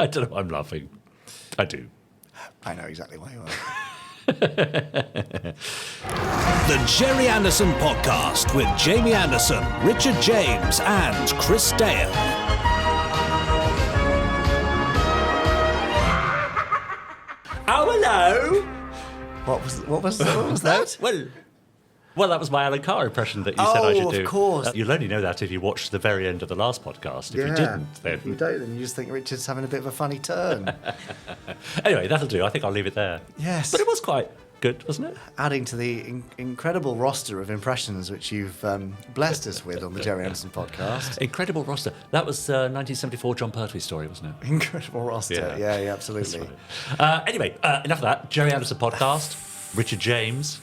I don't know why I'm laughing. I do. I know exactly why you are. The Jerry Anderson Podcast with Jamie Anderson, Richard James, and Chris Dale. Oh, hello. What was that? Well, that was my Alan Carr impression that you said I should do. Of course. You'll only know that if you watched the very end of the last podcast. If you didn't, then... If you don't, then you just think Richard's having a bit of a funny turn. Anyway, that'll do. I think I'll leave it there. Yes. But it was quite good, wasn't it? Adding to the incredible roster of impressions which you've blessed us with on the Jerry Anderson Podcast. Incredible roster. That was 1974 John Pertwee story, wasn't it? Incredible roster. Yeah, absolutely. Right. Anyway, enough of that. Jerry Anderson Podcast. Richard James.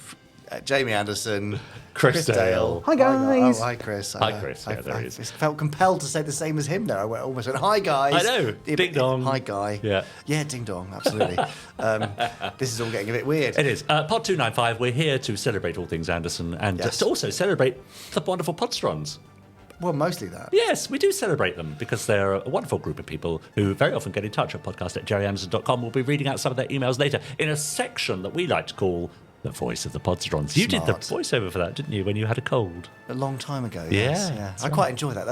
Jamie Anderson. Chris Dale. Hi, guys. Oh, hi, Chris. Hi, Chris. Yeah, there he is. I felt compelled to say the same as him there. I almost went, hi, guys. I know. Ding dong. Hi, guy. Yeah, ding dong. Absolutely. This is all getting a bit weird. It is. Pod 295, we're here to celebrate all things Anderson and to also celebrate the wonderful Podstrons. Well, mostly that. Yes, we do celebrate them because they're a wonderful group of people who very often get in touch at podcast@jerryanderson.com. We'll be reading out some of their emails later in a section that we like to call The Voice of the Podstrons. You did the voiceover for that, didn't you, when you had a cold? A long time ago, Yeah, yes. I quite enjoy that.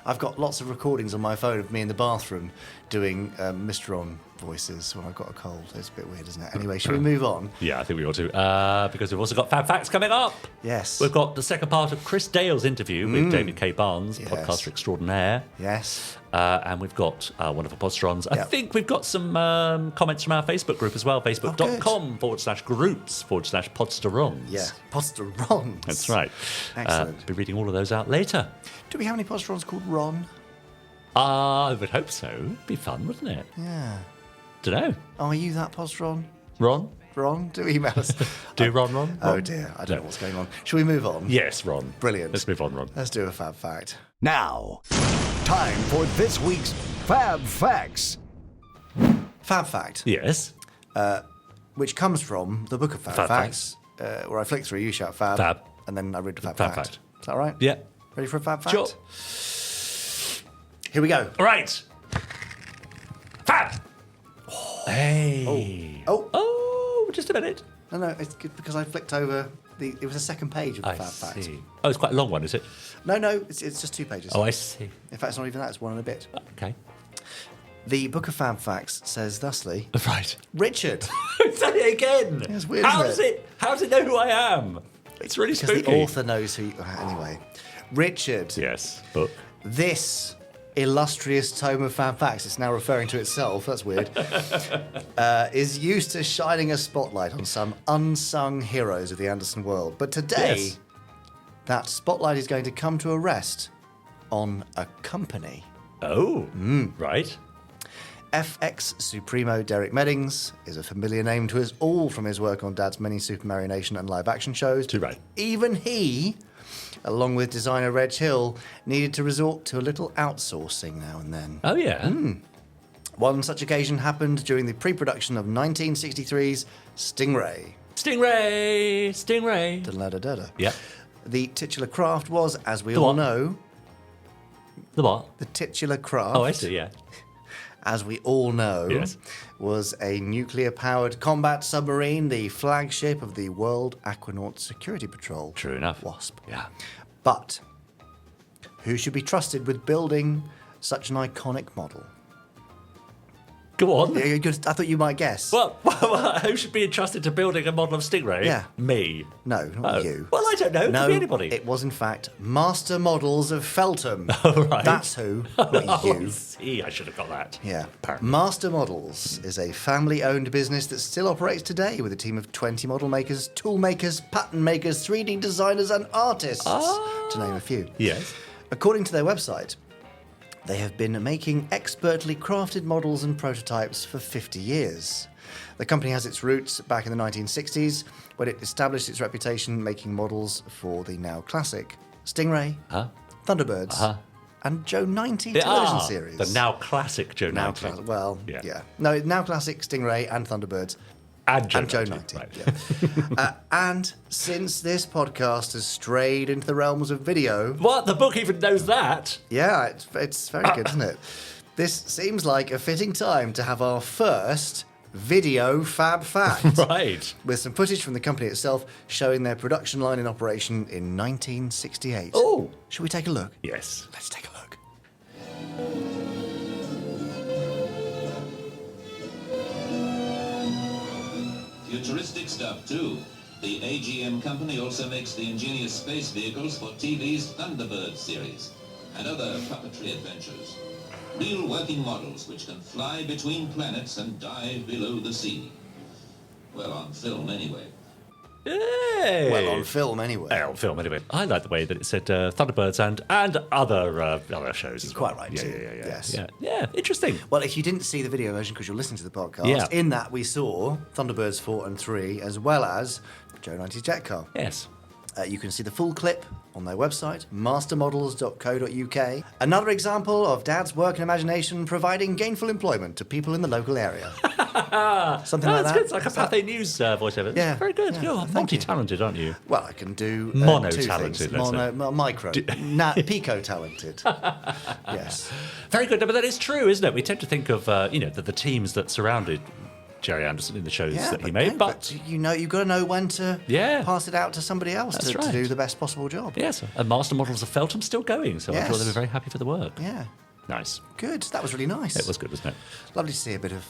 I've got lots of recordings on my phone of me in the bathroom doing Mr. On voices when I've got a cold. It's a bit weird, isn't it? Anyway, shall we move on? Yeah, I think we ought to, because we've also got Fab Facts coming up. Yes. We've got the second part of Chris Dale's interview with David K. Barnes, podcaster extraordinaire. Yes. And we've got wonderful Podstrons. I think we've got some comments from our Facebook group as well, facebook.com/groups/Podsterons. Yeah, Podsterons. That's right. Excellent. Be reading all of those out later. Do we have any Podsterons called Ron? I would hope so. Be fun, wouldn't it? Yeah. Dunno. Oh, are you that Podsteron? Ron? Ron? Do email us. Ron? Oh, dear. I don't know what's going on. Shall we move on? Yes, Ron. Brilliant. Let's move on, Ron. Let's do a Fab Fact. Now, time for this week's Fab Facts. Fab Fact. Yes. Which comes from the book of Fab Facts, where I flick through, you shout Fab. And then I read the Fab Fact. Is that all right? Yeah. Ready for a Fab Fact? Sure. Here we go. All right. Fab! Hey. Oh, just a minute. No, it's good because I flicked over it was the second page of the Fab Fact. Oh, it's quite a long one, is it? No, it's just 2 pages. Oh, I see. In fact, it's not even that, it's 1 and a bit. Okay. The Book of Fab Facts says thusly. Right. Richard. Say it again. It's weird, How isn't does it know who I am? It's really because spooky. the author knows who anyway. Richard. Yes, book. This illustrious tome of Fab Facts, it's now referring to itself, that's weird, is used to shining a spotlight on some unsung heroes of the Anderson world. But today, that spotlight is going to come to a rest on a company. Oh, right. FX Supremo Derek Meddings is a familiar name to us all from his work on Dad's many Super Mario Nation and live-action shows. Too right. Even he, along with designer Reg Hill, needed to resort to a little outsourcing now and then. Oh, yeah. One such occasion happened during the pre-production of 1963's Stingray. Stingray. Da-da-da-da. Yeah. The titular craft was, as we all know... The what? The titular craft. Oh, I see, yeah. As we all know, was a nuclear-powered combat submarine, the flagship of the World Aquanaut Security Patrol. True enough. WASP. Yeah. But who should be trusted with building such an iconic model? Go on. I thought you might guess. Well, who should be entrusted to building a model of Stingray? Yeah. Me. No, not you. Well, I don't know. It No, could be anybody. it was in fact Master Models of Feltham. Oh, right. That's who, not you. See, I should have got that. Yeah. Apparently. Master Models is a family-owned business that still operates today with a team of 20 model makers, tool makers, pattern makers, 3D designers and artists, to name a few. Yes. According to their website, they have been making expertly crafted models and prototypes for 50 years. The company has its roots back in the 1960s, when it established its reputation making models for the now classic Stingray, Thunderbirds, and Joe 90 television series. The now classic Joe 90. No, now classic Stingray and Thunderbirds. And Joe 90. Right. Yeah. And since this podcast has strayed into the realms of video... What? The book even knows that? Yeah, it's very good, isn't it? This seems like a fitting time to have our first video fab fact. Right. With some footage from the company itself showing their production line in operation in 1968. Oh. Should we take a look? Yes. Let's take a look. Futuristic stuff, too. The AGM company also makes the ingenious space vehicles for TV's Thunderbird series and other puppetry adventures. Real working models which can fly between planets and dive below the sea. Well, on film anyway. Hey. Well, on film anyway. On film anyway. I like the way that it said Thunderbirds and other shows. As Quite well. right, Yeah, too. yeah. Yes. Yeah, interesting. Well, if you didn't see the video version because you're listening to the podcast, Yeah. in that we saw Thunderbirds 4 and 3, as well as Joe 90's Jet Car. Yes. You can see the full clip on their website, mastermodels.co.uk. Another example of Dad's work and imagination providing gainful employment to people in the local area. Something like That's that. good. It's like a Is that- Pathé News voiceover. Yeah, Very good. yeah, You're thank you. multi-talented, aren't you? Well, I can do Mono-talented, two let's things. say. Micro, pico-talented. Yes. Very good. But that is true, isn't it? We tend to think of the teams that surrounded Jerry Anderson in the shows that he made, but you've got to know when to Yeah. pass it out to somebody else That's to right. do the best possible job. yes, and Master Models of Feltham still going, so I'm sure Yes. they were very happy for the work. Yeah. Nice. Good. That was really nice. It was good, wasn't it? Lovely to see a bit of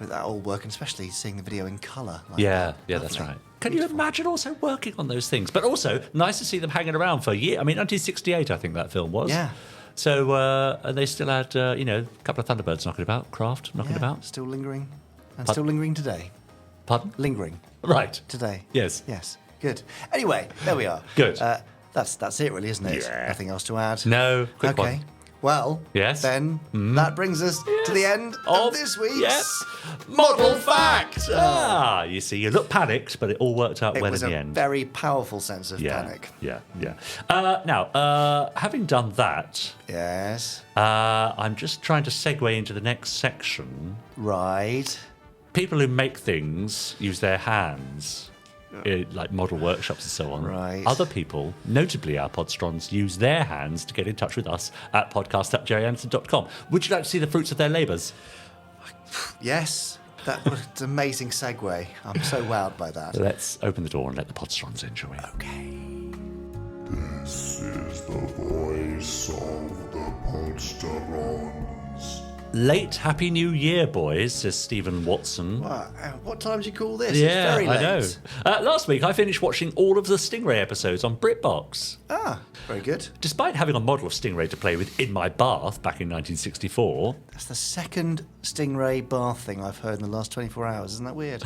that old work, and especially seeing the video in colour. Like Yeah, that. that's Lovely. right. Can you imagine also working on those things? But also, nice to see them hanging around for a year. I mean, 1968, I think that film was. Yeah. So, and they still had, a couple of Thunderbirds knocking about, Craft knocking Yeah, about. still lingering, and still lingering today. Pardon? Lingering Right. today. Yes. Yes. Good. Anyway, there we are. Good. That's it, really, isn't it? Yeah. Nothing else to add. No, quick Okay. one. Well, Yes? then that brings us to the end of this week's Yes. Model Fact. You see, you look panicked, but it all worked out It well was in the a end. very powerful sense of yeah, panic. yeah. Now, having done that, Yes. I'm just trying to segue into the next section. Right. People who make things use their hands, like model workshops and so on. Right. Other people, notably our Podstrons, use their hands to get in touch with us at podcast@jerryanderson.com. Would you like to see the fruits of their labours? Yes. That was an amazing segue. I'm so wowed by that. Let's open the door and let the Podstrons enjoy. Okay. This is the voice of the Podsterons. Late Happy New Year, boys, says Stephen Watson. What time do you call this? Yeah, it's very late. I know. Last week, I finished watching all of the Stingray episodes on BritBox. Very good. Despite having a model of Stingray to play with in my bath back in 1964, That's the second Stingray bath thing I've heard in the last 24 hours. Isn't that weird?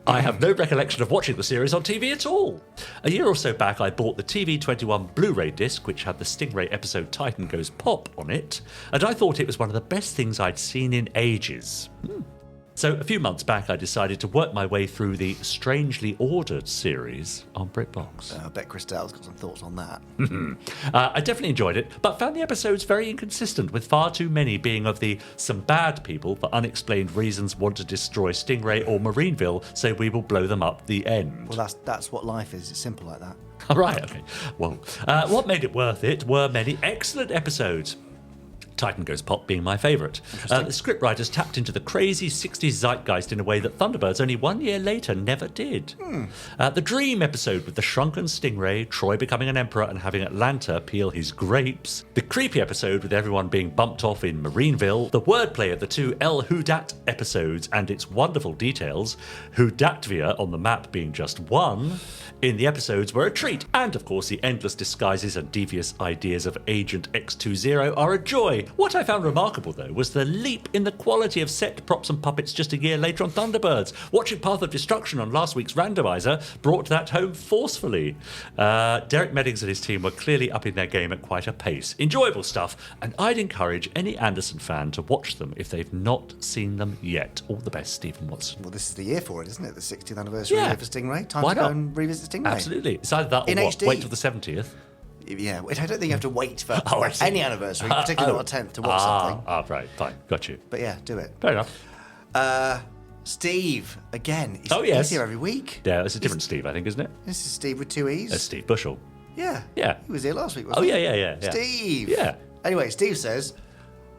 I have no recollection of watching the series on TV at all. A year or so back, I bought the TV21 Blu-ray disc, which had the Stingray episode Titan Goes Pop on it, and I thought it was one of the best things I'd seen in ages. So a few months back, I decided to work my way through the Strangely Ordered series on BritBox. I bet Chris Dale's got some thoughts on that. I definitely enjoyed it, but found the episodes very inconsistent, with far too many being of the some bad people for unexplained reasons want to destroy Stingray or Marineville, so we will blow them up the end. Well, that's what life is. It's simple like that. All right, okay. Well, what made it worth it were many excellent episodes. Titan Goes Pop being my favourite. The scriptwriters tapped into the crazy 60s zeitgeist in a way that Thunderbirds only 1 year later never did. The Dream episode with the shrunken Stingray, Troy becoming an emperor and having Atlanta peel his grapes. The creepy episode with everyone being bumped off in Marineville. The wordplay of the two El Whodat episodes and its wonderful details. Whodatvia on the map being just one. In the episodes were a treat. And of course, the endless disguises and devious ideas of Agent X20 are a joy. What I found remarkable, though, was the leap in the quality of set props and puppets just a year later on Thunderbirds. Watching Path of Destruction on last week's randomizer brought that home forcefully. Derek Meddings and his team were clearly up in their game at quite a pace. Enjoyable stuff, and I'd encourage any Anderson fan to watch them if they've not seen them yet. All the best, Stephen Watson. Well, this is the year for it, isn't it? The 60th anniversary Yeah. year for Stingray. Time Why to go not? and revisit Stingray. Absolutely. It's either that or In what? HD. Wait till the 70th. Yeah, I don't think you have to wait for Oh, I see. any anniversary, particularly not a 10th, to watch something. Right, fine. Got you. But yeah, do it. Fair enough. Steve, again. Oh, yes. He's here every week. Yeah, it's a different Steve, I think, isn't it? This is Steve with two E's. That's Steve Bushell. Yeah. Yeah. He was here last week, Oh, wasn't he? yeah. Steve. Yeah. Anyway, Steve says,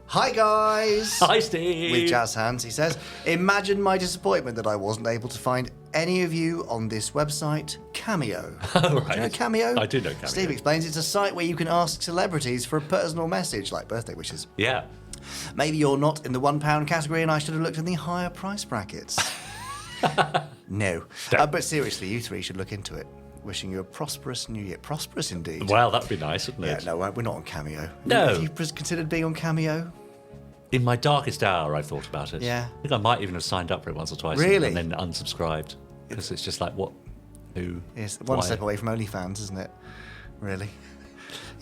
Hi, guys. Hi, Steve. With jazz hands, he says, imagine my disappointment that I wasn't able to find any of you on this website, Cameo. Oh, right. Do you know Cameo? I do know Cameo. Steve explains it's a site where you can ask celebrities for a personal message, like birthday wishes. Yeah. Maybe you're not in the £1 category and I should have looked in the higher price brackets. No. But seriously, you three should look into it. Wishing you a prosperous new year. Prosperous indeed. Well, that'd be nice, wouldn't Yeah, it? no, we're not on Cameo. No. Have you considered being on Cameo? In my darkest hour, I've thought about it. Yeah. I think I might even have signed up for it once or twice. Really? And then unsubscribed. Because it's just like, what? Who? Yes, one why? step away from OnlyFans, isn't it? Really?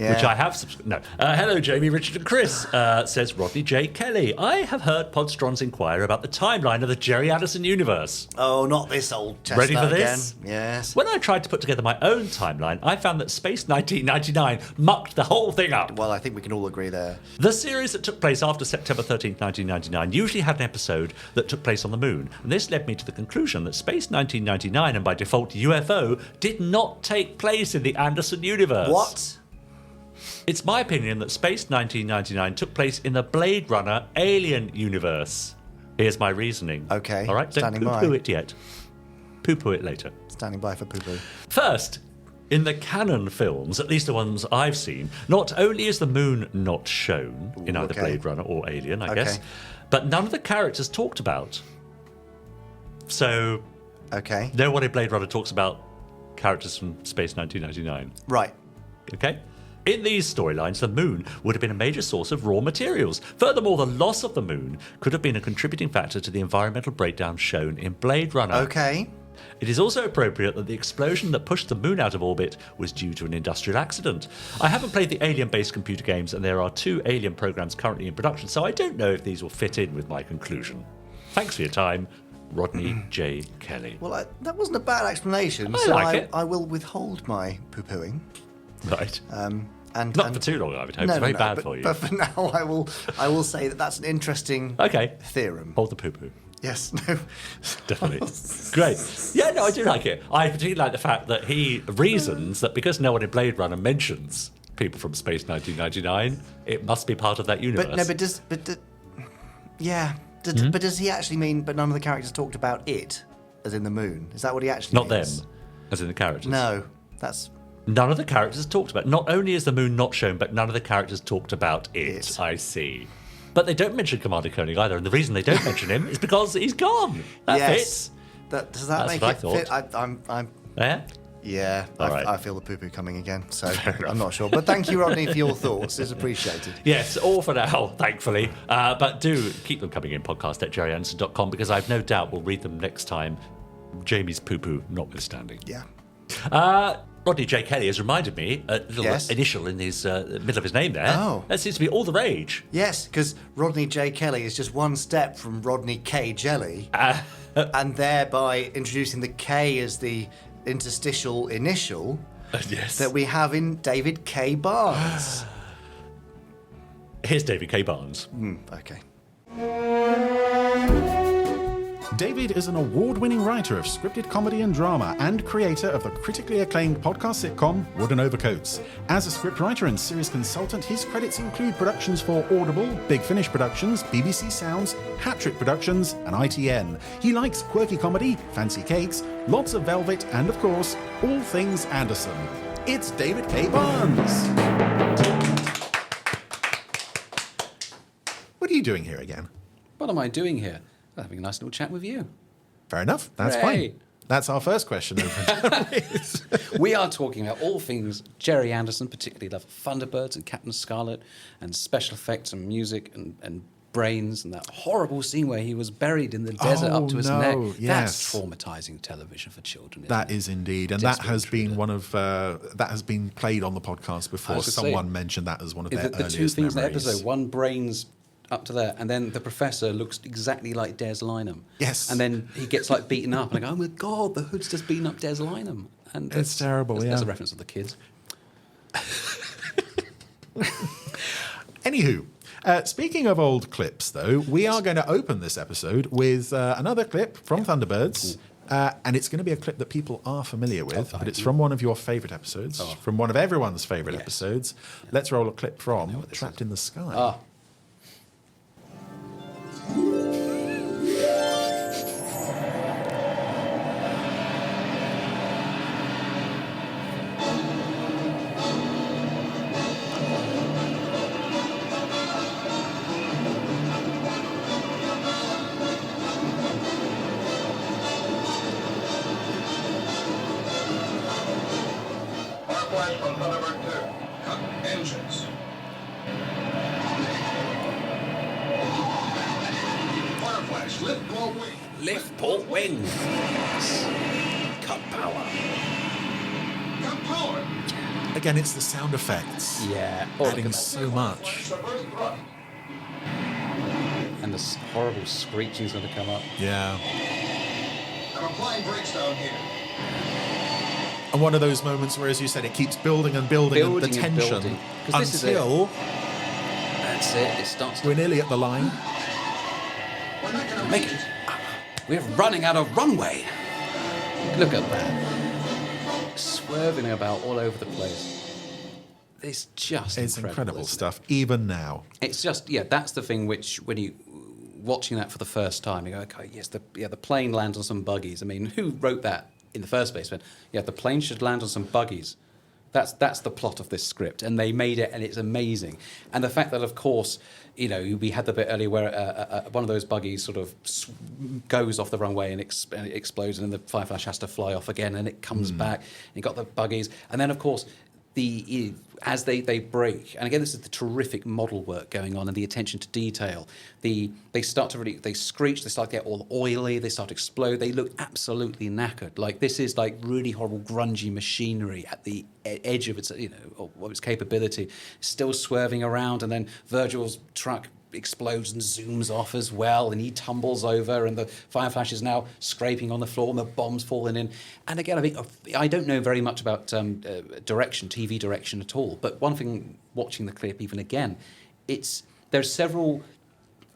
Yeah. Which I have subscribed. No. Hello, Jamie, Richard, and Chris, says Rodney J. Kelly. I have heard Podstrons inquire about the timeline of the Jerry Addison universe. Oh, not this old chestnut Ready for this? again. Yes. When I tried to put together my own timeline, I found that Space 1999 mucked the whole thing up. Well, I think we can all agree there. The series that took place after September 13th, 1999 usually had an episode that took place on the moon, and this led me to the conclusion that Space 1999, and by default UFO, did not take place in the Anderson universe. What? It's my opinion that Space 1999 took place in the Blade Runner Alien universe. Here's my reasoning. Okay, All right, don't standing by. poo-poo it yet. Poo-poo it later. Standing by for poo-poo. First, in the canon films, at least the ones I've seen, not only is the moon not shown in either okay. Blade Runner or Alien, I guess, Okay. but none of the characters talked about. So, Okay. no one in Blade Runner talks about characters from Space 1999. Right. Okay? In these storylines, the moon would have been a major source of raw materials. Furthermore, the loss of the moon could have been a contributing factor to the environmental breakdown shown in Blade Runner. Okay. It is also appropriate that the explosion that pushed the moon out of orbit was due to an industrial accident. I haven't played the Alien-based computer games, and there are 2 Alien programs currently in production, so I don't know if these will fit in with my conclusion. Thanks for your time, Rodney J. Kelly. Well, that wasn't a bad explanation. I so like it. I will withhold my poo-pooing. Right. And Not for too long, I would hope. No, It's very no, bad but, for you. But for now, I will say that that's an interesting Okay. theorem. Hold the poo-poo. Yes. No. Definitely. Great. Yeah, no, I do like it. I particularly like the fact that he reasons that because no one in Blade Runner mentions people from Space 1999, it must be part of that universe. But no. But does he actually mean? But none of the characters talked about it, as in the moon. Is that what he actually Not them, means? as in the characters. No. That's None of the characters talked about. Not only is the moon not shown, but none of the characters talked about it. It. I see. But they don't mention Commander Koenig either, and the reason they don't mention him is because he's gone. That fits. Does that That's make what I it thought. fit? I'm. Yeah? Yeah. All right. I feel the poo-poo coming again. So I'm not sure. But thank you, Rodney, for your thoughts. It's appreciated. Yes, all for now, thankfully. But do keep them coming in, podcast at jerryanderson.com, because I've no doubt we'll read them next time, Jamie's poo-poo notwithstanding. Yeah. Rodney J. Kelly has reminded me, a little Yes. initial in his middle of his name there. Oh. That seems to be all the rage. Yes, because Rodney J. Kelly is just one step from Rodney K. Jelly, and thereby introducing the K as the interstitial initial Yes. that we have in David K. Barnes. Here's David K. Barnes. Okay. David is an award-winning writer of scripted comedy and drama and creator of the critically acclaimed podcast sitcom Wooden Overcoats. As a scriptwriter and series consultant, his credits include productions for Audible, Big Finish Productions, BBC Sounds, Hat-Trick Productions, and ITN. He likes quirky comedy, fancy cakes, lots of velvet, and of course, all things Anderson. It's David K. Barnes. What are you doing here again? What am I doing here? I'm having a nice little chat with you. Fair enough. That's Hooray. fine. That's our first question. We are talking about all things Jerry Anderson, particularly love of Thunderbirds and Captain Scarlet and special effects and music and brains and that horrible scene where he was buried in the desert up to his neck. Yes. That's traumatizing television for children. That isn't it? is indeed, and that Desperate has been Intruder. one of that has been played on the podcast before. was gonna say, Someone mentioned that as one of their the earliest two things in the memories. episode, one brain's up to there, and then the professor looks exactly like Des Lynam. Yes. And then he gets like beaten up, and I go, oh my God, the Hood's just beaten up Des Lynam. And It's terrible, That's a yeah. reference to the kids. Anywho, speaking of old clips, though, we are going to open this episode with another clip from Thunderbirds. And it's going to be a clip that people are familiar with, but it's from one of your favourite episodes, from one of everyone's favourite Yes. episodes. Let's roll a clip from what this Trapped is. in the Sky. Ah. Lift port wing. Lift port wing. Cut power. Cut power. Again, it's the sound effects. Yeah. Oh, look Adding at that. so much. Submerged thrust. And this horrible screeching's going to come up. Yeah. I'm applying brakes down here. And one of those moments where, as you said, it keeps building and building, and the Building and tension building. 'Cause this is it. until That's it. It starts to we're nearly at the line. We're not gonna make make it. it. We're running out of runway. Look at that. Swerving about all over the place. It's just It's incredible isn't it? stuff, even now. It's just, yeah, that's the thing which, when you watching that for the first time, you go, okay, yes, the plane lands on some buggies. I mean, who wrote that in the first place? But yeah, the plane should land on some buggies. That's the plot of this script, and they made it, and it's amazing. And the fact that, of course, you know, we had the bit earlier where one of those buggies sort of goes off the runway and it explodes, and then the Fireflash has to fly off again, and it comes back. And you got the buggies, and then of course as they break, and again, this is the terrific model work going on and the attention to detail. They start to really, they screech, they start to get all oily, they start to explode, they look absolutely knackered. Like, this is like really horrible grungy machinery at the edge of its, you know, of its capability, still swerving around, and then Virgil's truck explodes and zooms off as well, and he tumbles over, and the Fireflash is now scraping on the floor, and the bomb's falling in. And again, I think I don't know very much about direction, TV direction at all, but one thing, watching the clip even again, there's several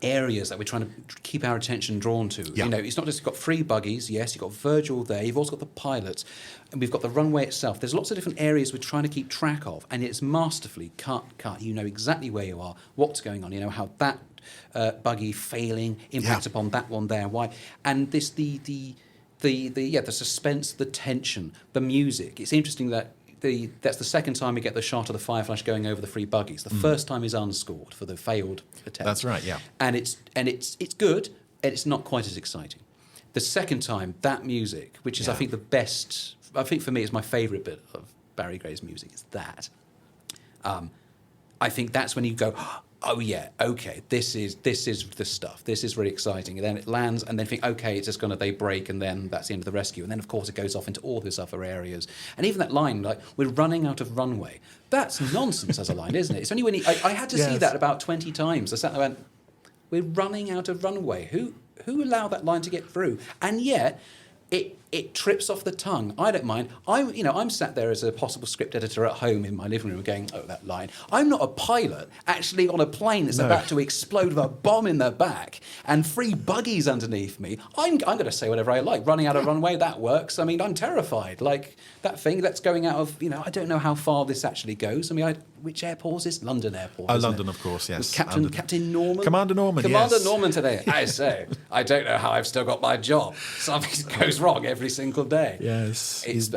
areas that we're trying to keep our attention drawn to. Yeah. You know, it's not just, you've got 3 buggies, yes, you've got Virgil there, you've also got the pilots, and we've got the runway itself. There's lots of different areas we're trying to keep track of, and it's masterfully cut. You know exactly where you are, what's going on, you know how that buggy failing impacts upon that one there, why. And this, the suspense, the tension, the music. It's interesting that that's the second time we get the shot of the Fireflash going over the 3 buggies. The first time is unscored for the failed attempt. That's right, yeah. And it's good, and it's not quite as exciting. The second time, that music, which is I think the best, I think for me it's my favourite bit of Barry Gray's music, is that. I think that's when you go, oh yeah, okay, this is the stuff. This is really exciting. And then it lands, and then think, okay, it's just they break, and then that's the end of the rescue. And then of course it goes off into all these other areas. And even that line, like, we're running out of runway. That's nonsense as a line, isn't it? It's only when I had to see that about 20 times. I sat there and went, we're running out of runway. Who allowed that line to get through? And yet, it trips off the tongue. I don't mind. I'm sat there as a possible script editor at home in my living room going, oh, that line. I'm not a pilot actually on a plane that's about to explode with a bomb in the back and 3 buggies underneath me. I'm going to say whatever I like. Running out of runway, that works. I mean, I'm terrified. Like, that thing that's going out of, I don't know how far this actually goes. I mean, which airport is this? London Airport, isn't London, it? of course, yes. With Captain Norman? Commander Norman, Commander yes. Norman today. I say, I don't know how I've still got my job. Something goes wrong every single day. Yes. It's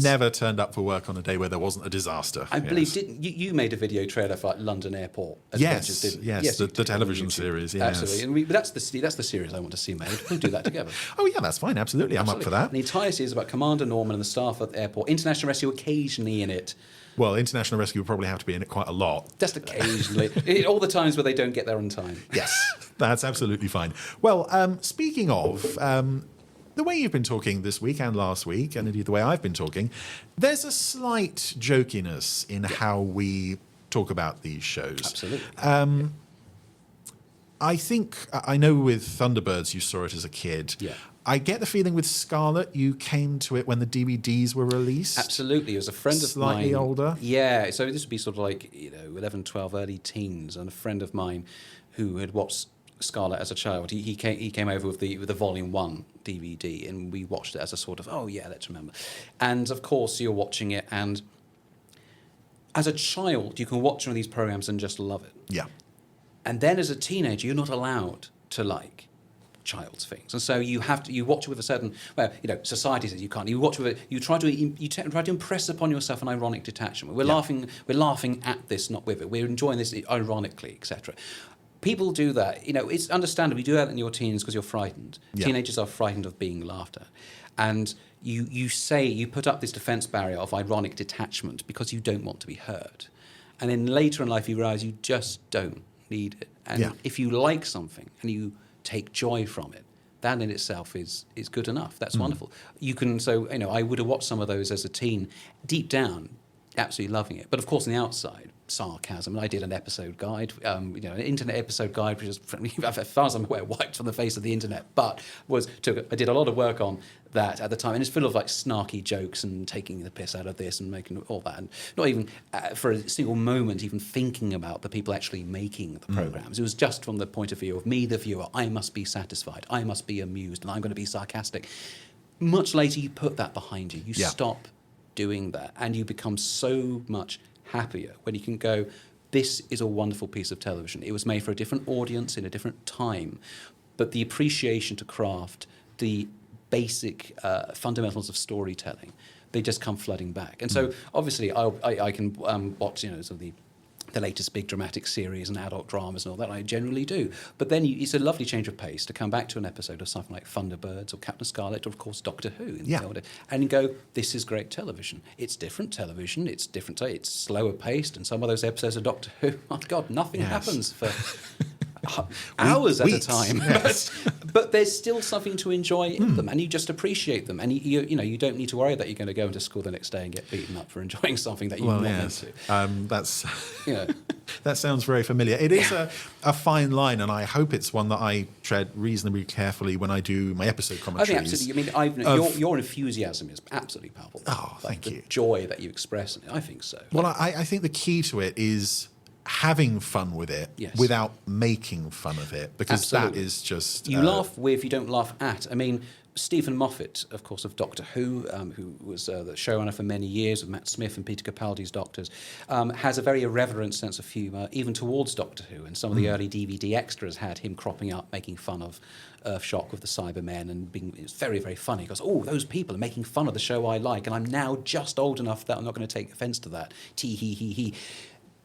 never turned up for work on a day where there wasn't a disaster. I believe, didn't you made a video trailer for like London Airport Adventures, didn't you? Yes, you the did, television on YouTube. series, yes. Absolutely. And that's the series I want to see made. We'll do that together. Oh, yeah, that's fine, absolutely. I'm up for that. And the entire series is about Commander Norman and the staff at the airport. International Rescue occasionally in it. Well, International Rescue would probably have to be in it quite a lot. Just occasionally. All the times where they don't get there on time. Yes, that's absolutely fine. Well, speaking of, the way you've been talking this week and last week, and indeed the way I've been talking, there's a slight jokiness in how we talk about these shows. Absolutely. I know with Thunderbirds you saw it as a kid. Yeah. I get the feeling with Scarlet you came to it when the DVDs were released. Absolutely. It was a friend of mine. Slightly older. Yeah. So this would be sort of like, 11, 12, early teens. And a friend of mine who had watched Scarlet as a child, he came over with the Volume 1 DVD, and we watched it as a sort of, oh yeah, let's remember. And of course you're watching it, and as a child you can watch one of these programs and just love it. Yeah. And then as a teenager you're not allowed to like child's things, and so you watch it with a certain, society says you can't. You watch with it. You try to impress upon yourself an ironic detachment. We're laughing at this, not with it. We're enjoying this ironically, etc. People do that. It's understandable. You do that in your teens because you're frightened. Yeah. Teenagers are frightened of being laughed at, and you put up this defense barrier of ironic detachment because you don't want to be hurt, and then later in life you realize you just don't need it. And if you like something and you take joy from it, that in itself is good enough. That's wonderful. You can, so, I would have watched some of those as a teen, deep down, absolutely loving it. But of course, on the outside, sarcasm. And I did an episode guide, an internet episode guide, which is, as far as I'm aware, wiped from the face of the internet. But I did a lot of work on that at the time, and it's full of like snarky jokes and taking the piss out of this and making all that, and not even for a single moment even thinking about the people actually making the programs. It was just from the point of view of me, the viewer. I must be satisfied. I must be amused, and I'm going to be sarcastic. Much later, you put that behind you. You stop doing that, and you become so much happier when you can go, this is a wonderful piece of television. It was made for a different audience in a different time, but the appreciation to craft, the basic fundamentals of storytelling, they just come flooding back. And so obviously I can watch sort of the latest big dramatic series and adult dramas and all that. I generally do. But then it's a lovely change of pace to come back to an episode of something like Thunderbirds or Captain Scarlet or, of course, Doctor Who. And you go, this is great television. It's different television. It's different. It's slower paced. And some of those episodes of Doctor Who, my God, nothing happens for hours at a time. Yes. But there's still something to enjoy in them, and you just appreciate them. And you don't need to worry that you're going to go into school the next day and get beaten up for enjoying something that you're not meant to. That's that sounds very familiar. It is a fine line, and I hope it's one that I tread reasonably carefully when I do my episode commentaries. I think absolutely. I mean, your enthusiasm is absolutely palpable. Oh, thank you. The joy that you express in it, I think so. Well, I think the key to it is having fun with it without making fun of it, because that is just... You laugh with, you don't laugh at. I mean, Stephen Moffat, of course, of Doctor Who, who was the showrunner for many years with Matt Smith and Peter Capaldi's Doctors, has a very irreverent sense of humour, even towards Doctor Who. And some of the early DVD extras had him cropping up, making fun of Earthshock with the Cybermen, and it's very, very funny. He goes, oh, those people are making fun of the show I like, and I'm now just old enough that I'm not going to take offence to that. Tee-hee-hee-hee.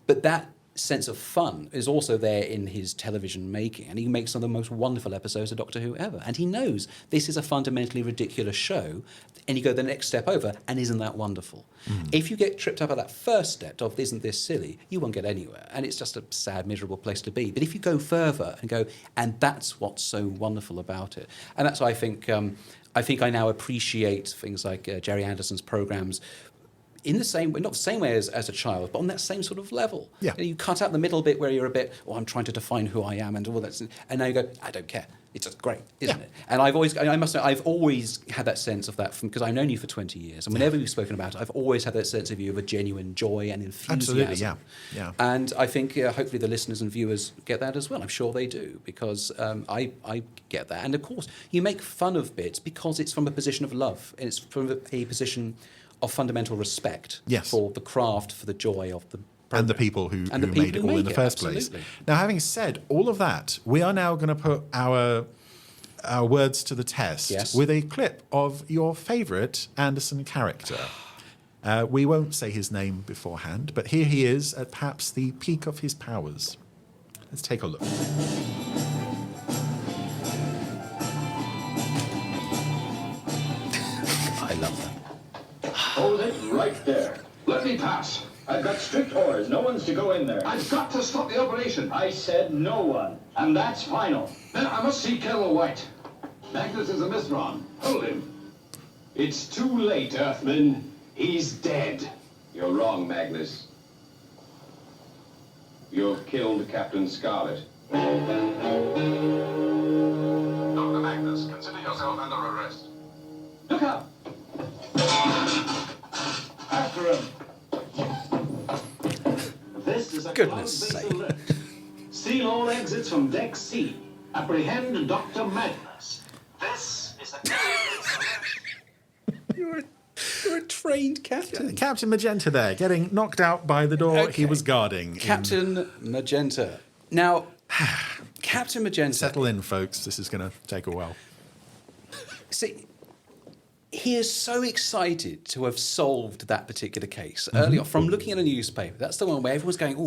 But that sense of fun is also there in his television making, and he makes some of the most wonderful episodes of Doctor Who ever. And he knows this is a fundamentally ridiculous show, and you go the next step over, and isn't that wonderful? If you get tripped up at that first step of isn't this silly, you won't get anywhere, and it's just a sad, miserable place to be. But if you go further and go, and that's what's so wonderful about it, and that's why I think I now appreciate things like Jerry Anderson's programs in the same way, not the same way as a child, but on that same sort of level. Yeah. You cut out the middle bit where you're a bit, I'm trying to define who I am and all that, and now you go, I don't care. It's just great, isn't it? And I must say, I've always had that sense of that because I've known you for 20 years, and whenever we've spoken about it, I've always had that sense of you of a genuine joy and enthusiasm. Absolutely, yeah. And I think hopefully the listeners and viewers get that as well. I'm sure they do, because I get that. And of course, you make fun of bits because it's from a position of love, and it's from a position of fundamental respect for the craft, for the joy of the program. And the people who made it all in the first place. Now, having said all of that, we are now going to put our words to the test with a clip of your favourite Anderson character. We won't say his name beforehand, but here he is at perhaps the peak of his powers. Let's take a look. I love that. Hold it right there. Let me pass. I've got strict orders. No one's to go in there. I've got to stop the operation. I said no one. And that's final. Then I must see Kettle White. Magnus is a misron. Hold him. It's too late, Earthman. He's dead. You're wrong, Magnus. You've killed Captain Scarlet. Dr. Magnus, consider yourself under arrest. Look out! After him. This is a Goodness cloud-based sake. alert. Seal all exits from Deck C. Apprehend Dr. Magnus. This is a... You're a trained captain. Captain Magenta there, getting knocked out by the door he was guarding. Captain Magenta. Now, Captain Magenta... Settle in, folks. This is going to take a while. See, he is so excited to have solved that particular case early on. From looking at a newspaper, that's the one where everyone's going,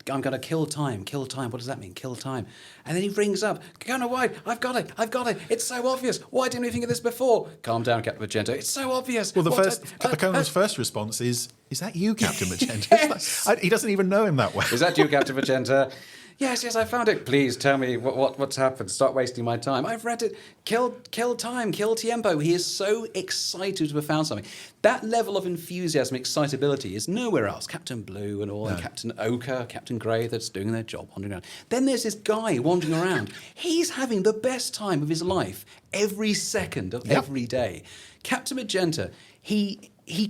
I'm going to kill time. What does that mean, kill time? And then he rings up, Colonel White, I've got it. It's so obvious. Why didn't we think of this before? Calm down, Captain Magenta. It's so obvious. Well, the Colonel's first response is that you, Captain Magenta? Yes. He doesn't even know him that well. Is that you, Captain Magenta? Yes, I found it. Please tell me what's happened. Stop wasting my time. I've read it. Kill time, kill tiempo. He is so excited to have found something. That level of enthusiasm, excitability is nowhere else. Captain Blue and all, and Captain Ochre, Captain Grey, that's doing their job, wandering around. Then there's this guy wandering around. He's having the best time of his life every second of every day. Captain Magenta, he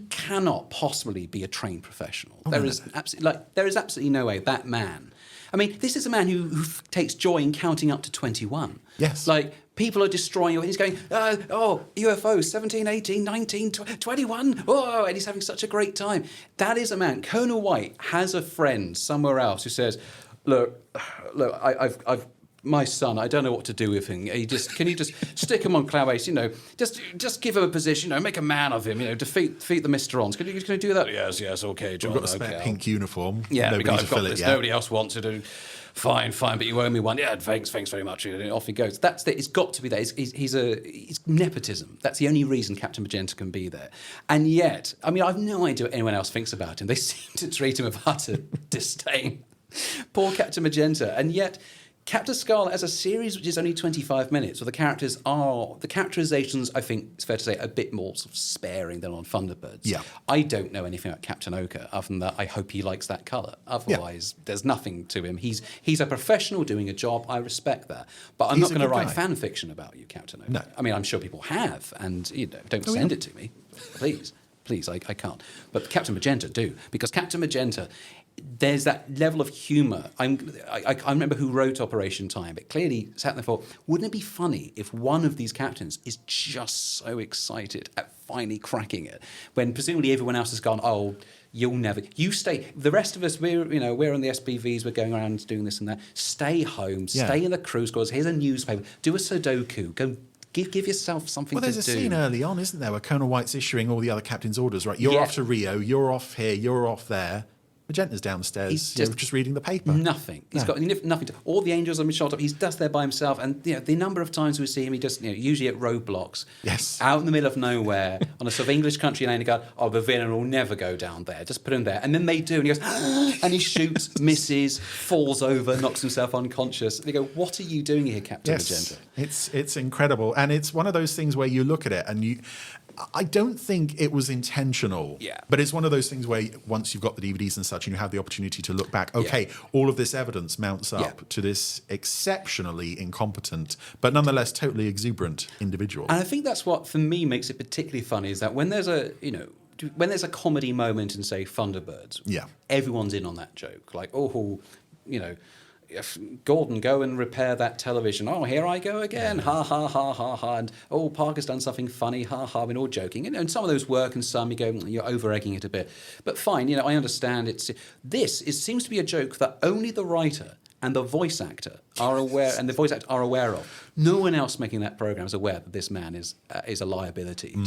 cannot possibly be a trained professional. There is absolutely no way that man. I mean, this is a man who takes joy in counting up to 21. Yes. Like, people are destroying, he's going, UFO, 17, 18, 19, 21, oh, and he's having such a great time. That is a man. Colonel White has a friend somewhere else who says, look, I've my son, I don't know what to do with him. Can you just stick him on Cloudbase? Just give him a position. Make a man of him. Defeat the Mysterons. Can you do that? Yes. Okay, John. We've got a spare pink uniform. Yeah, nobody to fill this. it yet. Nobody else wants to do. Fine, but you owe me one. Yeah, thanks very much. And off he goes. That's it. It's got to be there. It's nepotism. That's the only reason Captain Magenta can be there. And yet, I mean, I've no idea what anyone else thinks about him. They seem to treat him with utter disdain. Poor Captain Magenta. And yet, Captain Scarlet as a series which is only 25 minutes, the characterizations, I think it's fair to say, a bit more sort of sparing than on Thunderbirds. Yeah. I don't know anything about Captain Ochre other than that I hope he likes that colour. Otherwise, there's nothing to him. He's a professional doing a job. I respect that. But I'm not going to write fan fiction about you, Captain Ochre. No. I mean, I'm sure people have, and don't send it to me. Please, I can't. But Captain Magenta do, because Captain Magenta, there's that level of humour. I remember who wrote Operation Time, but clearly sat there and thought, wouldn't it be funny if one of these captains is just so excited at finally cracking it, when presumably everyone else has gone, oh, you stay. The rest of us, we're on the SPVs, we're going around doing this and that. Stay home, stay in the crew squads. Here's a newspaper. Do a Sudoku. Go. Give yourself something to do. Well, there's a scene early on, isn't there, where Colonel White's issuing all the other captains' orders, right? You're off to Rio, you're off here, you're off there. Magenta's downstairs. He's just reading the paper. Nothing. He's got nothing. All the angels have been shot up. He's just there by himself. And the number of times we see him, he just usually at roadblocks. Yes. Out in the middle of nowhere on a sort of English country lane. And go, oh, the villain will never go down there. Just put him there. And then they do, and he goes, and he shoots, misses, falls over, knocks himself unconscious. And they go, what are you doing here, Captain Magenta? It's incredible, and it's one of those things where you look at it and I don't think it was intentional. Yeah. But it's one of those things where once you've got the DVDs and such and you have the opportunity to look back, all of this evidence mounts up to this exceptionally incompetent, but nonetheless totally exuberant individual. And I think that's what, for me, makes it particularly funny, is that when there's a comedy moment in, say, Thunderbirds, everyone's in on that joke. Like, if Gordon, go and repair that television. Oh, here I go again. Ha, ha, ha, ha, ha. And, oh, Parker's done something funny. Ha, ha. We're all joking. And some of those work and some you go, you're over-egging it a bit. But fine, I understand. It seems to be a joke that only the writer and the voice actor are aware, of. No one else making that program is aware that this man is a liability.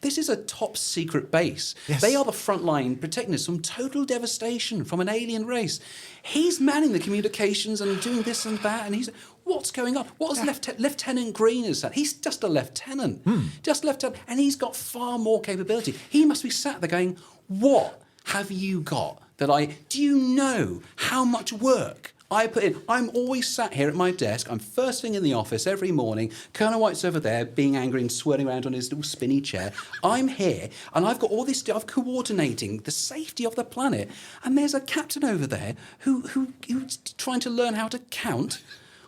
This is a top secret base. Yes. They are the front line protecting us from total devastation from an alien race. He's manning the communications and doing this and that, and what's going on? What is Lieutenant Green is that? He's just a lieutenant, and he's got far more capability. He must be sat there going, what have you got do you know how much work I put in? I'm always sat here at my desk. I'm first thing in the office every morning. Colonel White's over there being angry and swirling around on his little spinny chair. I'm here, and I've got all this stuff coordinating the safety of the planet. And there's a captain over there who's trying to learn how to count.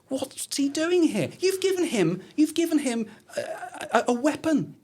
What's he doing here? You've given him a weapon.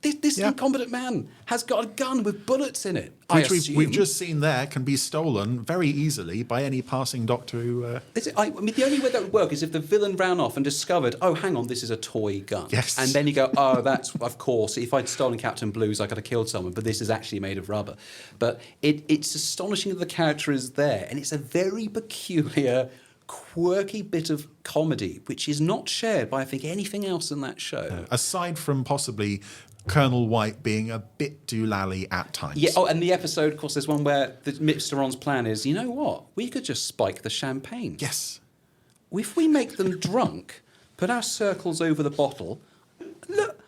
This incompetent man has got a gun with bullets in it. Which we've just seen there can be stolen very easily by any passing doctor who... I mean, the only way that would work is if the villain ran off and discovered, oh, hang on, this is a toy gun. Yes. And then you go, oh, that's, of course, if I'd stolen Captain Blue's, I could have killed someone, but this is actually made of rubber. But it's astonishing that the character is there, and it's a very peculiar, quirky bit of comedy, which is not shared by, I think, anything else in that show. Aside from possibly Colonel White being a bit doolally at times. Yeah. Oh, and the episode, of course, there's one where the Mysteron's plan is, you know what? We could just spike the champagne. Yes. If we make them drunk, put our circles over the bottle, look,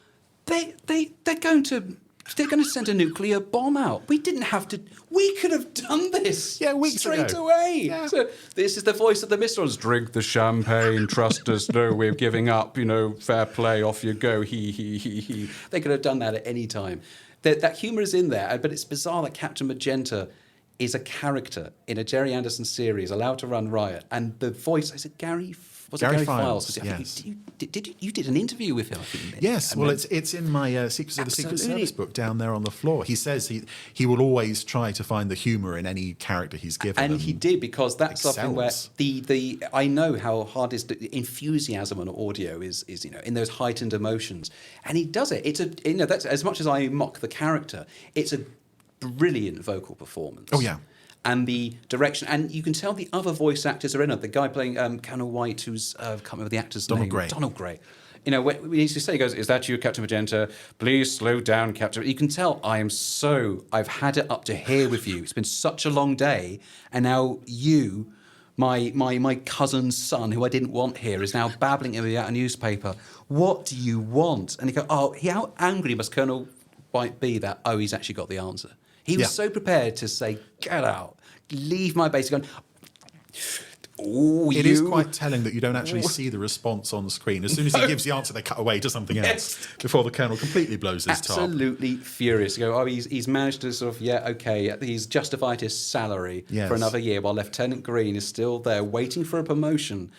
they're going to They're going to send a nuclear bomb out. We didn't have to. We could have done this. Weeks straight ago. away. Yeah. So this is the voice of the Mysterons. Drink the champagne. Trust us. No, we're giving up. Fair play. Off you go. He. They could have done that at any time. That humour is in there, but it's bizarre that Captain Magenta is a character in a Jerry Anderson series allowed to run riot, and the voice. I said Gary. Was it Gary Files? Yes. You did an interview with him, I think. Yes, well, it's in my Secrets of the Secret Service book down there on the floor. He says he will always try to find the humour in any character he's given. And he did, because that's something where excels. the I know how hard it is. The enthusiasm on audio is in those heightened emotions, and he does it. It's that's as much as I mock the character. It's a brilliant vocal performance. Oh, yeah. And the direction, and you can tell the other voice actors are in it. The guy playing Colonel White, who's can't remember the actor's name. Donald Gray. When he used to say, he goes, "Is that you, Captain Magenta? Please slow down, Captain." You can tell I've had it up to here with you. It's been such a long day, and now you, my cousin's son, who I didn't want here, is now babbling at me out a newspaper. What do you want? And he goes, how angry must Colonel White be that? He's actually got the answer. He was so prepared to say, "Get out, leave my base." Going, It is quite telling that you don't actually see the response on the screen. As soon as he gives the answer, they cut away to something else before the Colonel completely blows his top. Absolutely furious. Go, he's managed to sort of, he's justified his salary for another year while Lieutenant Green is still there waiting for a promotion.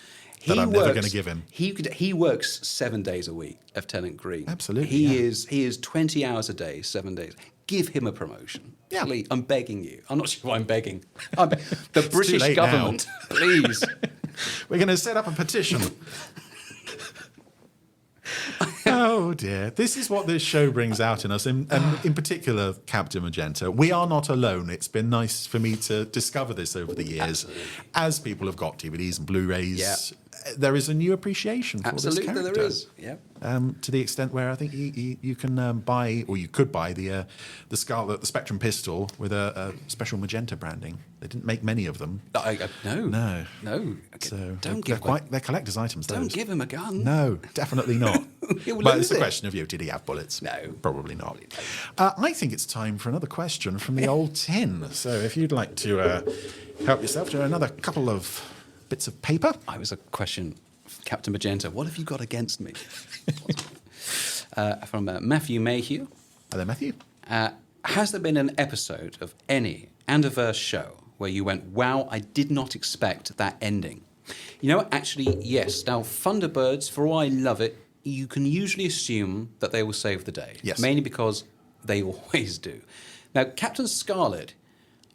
That I'm never going to give him. He works 7 days a week, Lieutenant Green. Absolutely. He is 20 hours a day, 7 days. Give him a promotion. Yeah. Please, I'm begging you. I'm not sure why I'm begging. The British late government, please. We're going to set up a petition. Oh dear. This is what this show brings out in us, and in particular, Captain Magenta. We are not alone. It's been nice for me to discover this over the years. Absolutely. As people have got DVDs and Blu-rays, Yeah. There is a new appreciation for this character. There is. Yeah. To the extent where I think you can buy, or you could buy the Spectrum pistol with a special magenta branding. They didn't make many of them. No. So They're collector's items. Don't give him a gun. No, definitely not. He'll But lose it's a it. question of did he have bullets? No. Probably not. I think it's time for another question from the old tin. So if you'd like to help yourself to another couple of bits of paper. I was a question, Captain Magenta. What have you got against me? From Matthew Mayhew. Hello, Matthew. Has there been an episode of any Anderverse show where you went, "Wow, I did not expect that ending"? Actually, yes. Now, Thunderbirds, for all I love it, you can usually assume that they will save the day. Yes. Mainly because they always do. Now, Captain Scarlet,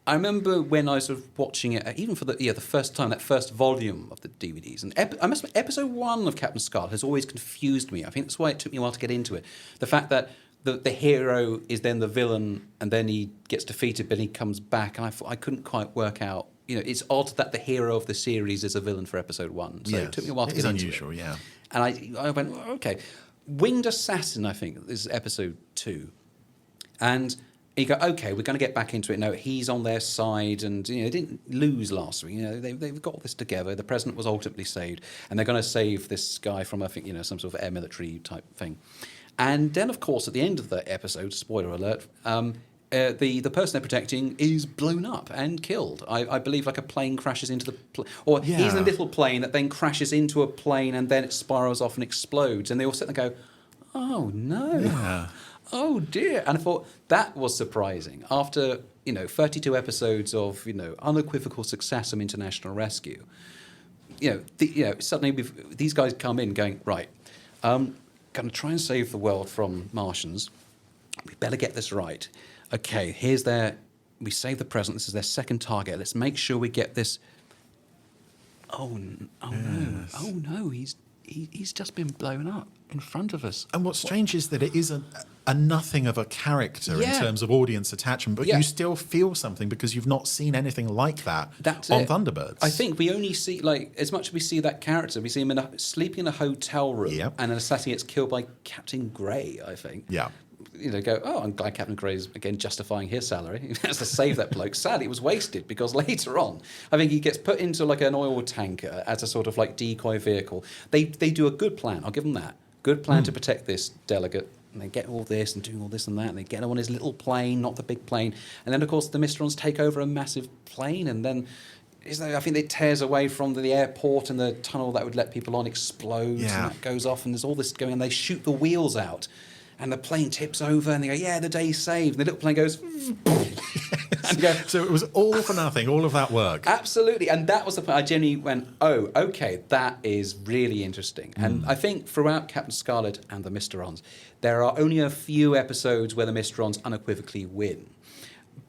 I remember when I was sort of watching it, even for the first time, that first volume of the DVDs. And I must admit, episode 1 of Captain Scarlet has always confused me. I think that's why it took me a while to get into it. The fact that the hero is then the villain, and then he gets defeated, but he comes back, and I couldn't quite work out. It's odd that the hero of the series is a villain for episode 1. So it took me a while to get into it. It's unusual, yeah. And I went, okay. Winged Assassin, I think, is episode 2. And you go, okay, we're going to get back into it. No, he's on their side, and they didn't lose last week. They've got this together. The president was ultimately saved, and they're going to save this guy from, I think, some sort of air military type thing. And then, of course, at the end of the episode, spoiler alert, the person they're protecting is blown up and killed. I believe like a plane crashes into the he's in a little plane that then crashes into a plane, and then it spirals off and explodes. And they all sit there and go, "Oh no." Yeah. Oh dear. And I thought that was surprising. After, 32 episodes of, unequivocal success from International Rescue, suddenly these guys come in going, right, going to try and save the world from Martians. We better get this right. Okay, we save the president. This is their second target. Let's make sure we get this. No, he's just been blown up in front of us. And what's strange is that it is a nothing of a character in terms of audience attachment, but you still feel something because you've not seen anything like that on Thunderbirds. I think we only see, as much as we see that character, we see him sleeping in a hotel room, and an assassin gets killed by Captain Grey, I think. Yeah. I'm glad Captain Grey is, again, justifying his salary. He has to save that bloke. Sadly, it was wasted because later on, I think he gets put into like an oil tanker as a sort of like decoy vehicle. They do a good plan. I'll give them that. Good plan to protect this delegate. and they get all this and doing all this and that, and they get him on his little plane, not the big plane. And then, of course, the Mysterons take over a massive plane, and then I think it tears away from the airport, and the tunnel that would let people on explodes, and that goes off, and there's all this going, and they shoot the wheels out, and the plane tips over, and they go, yeah, the day's saved. And the little plane goes... and you go, so it was all for nothing, all of that work. Absolutely. And that was the point I genuinely went, oh, okay, that is really interesting. And I think throughout Captain Scarlet and the Mysterons, there are only a few episodes where the Mysterons unequivocally win.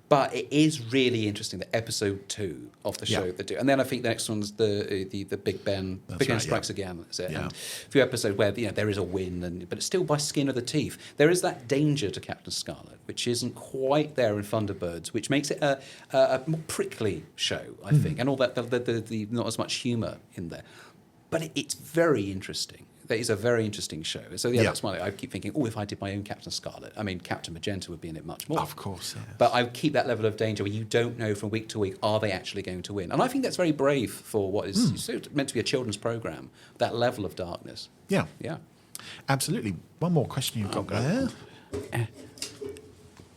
But it is really interesting, the episode 2 of the show they do. And then I think the next one's the Big Ben. Big Ben Strikes Again. That's it. And a few episodes where there is a win, but it's still by skin of the teeth. There is that danger to Captain Scarlet, which isn't quite there in Thunderbirds, which makes it a more prickly show, I think, and all that the not as much humour in there. But it's very interesting. That is a very interesting show. So that's why I keep thinking, if I did my own Captain Scarlet, I mean, Captain Magenta would be in it much more. Of course, yes. But I keep that level of danger where you don't know from week to week, are they actually going to win? And I think that's very brave for what is meant to be a children's programme, that level of darkness. Yeah. Yeah. Absolutely. One more question you've got there.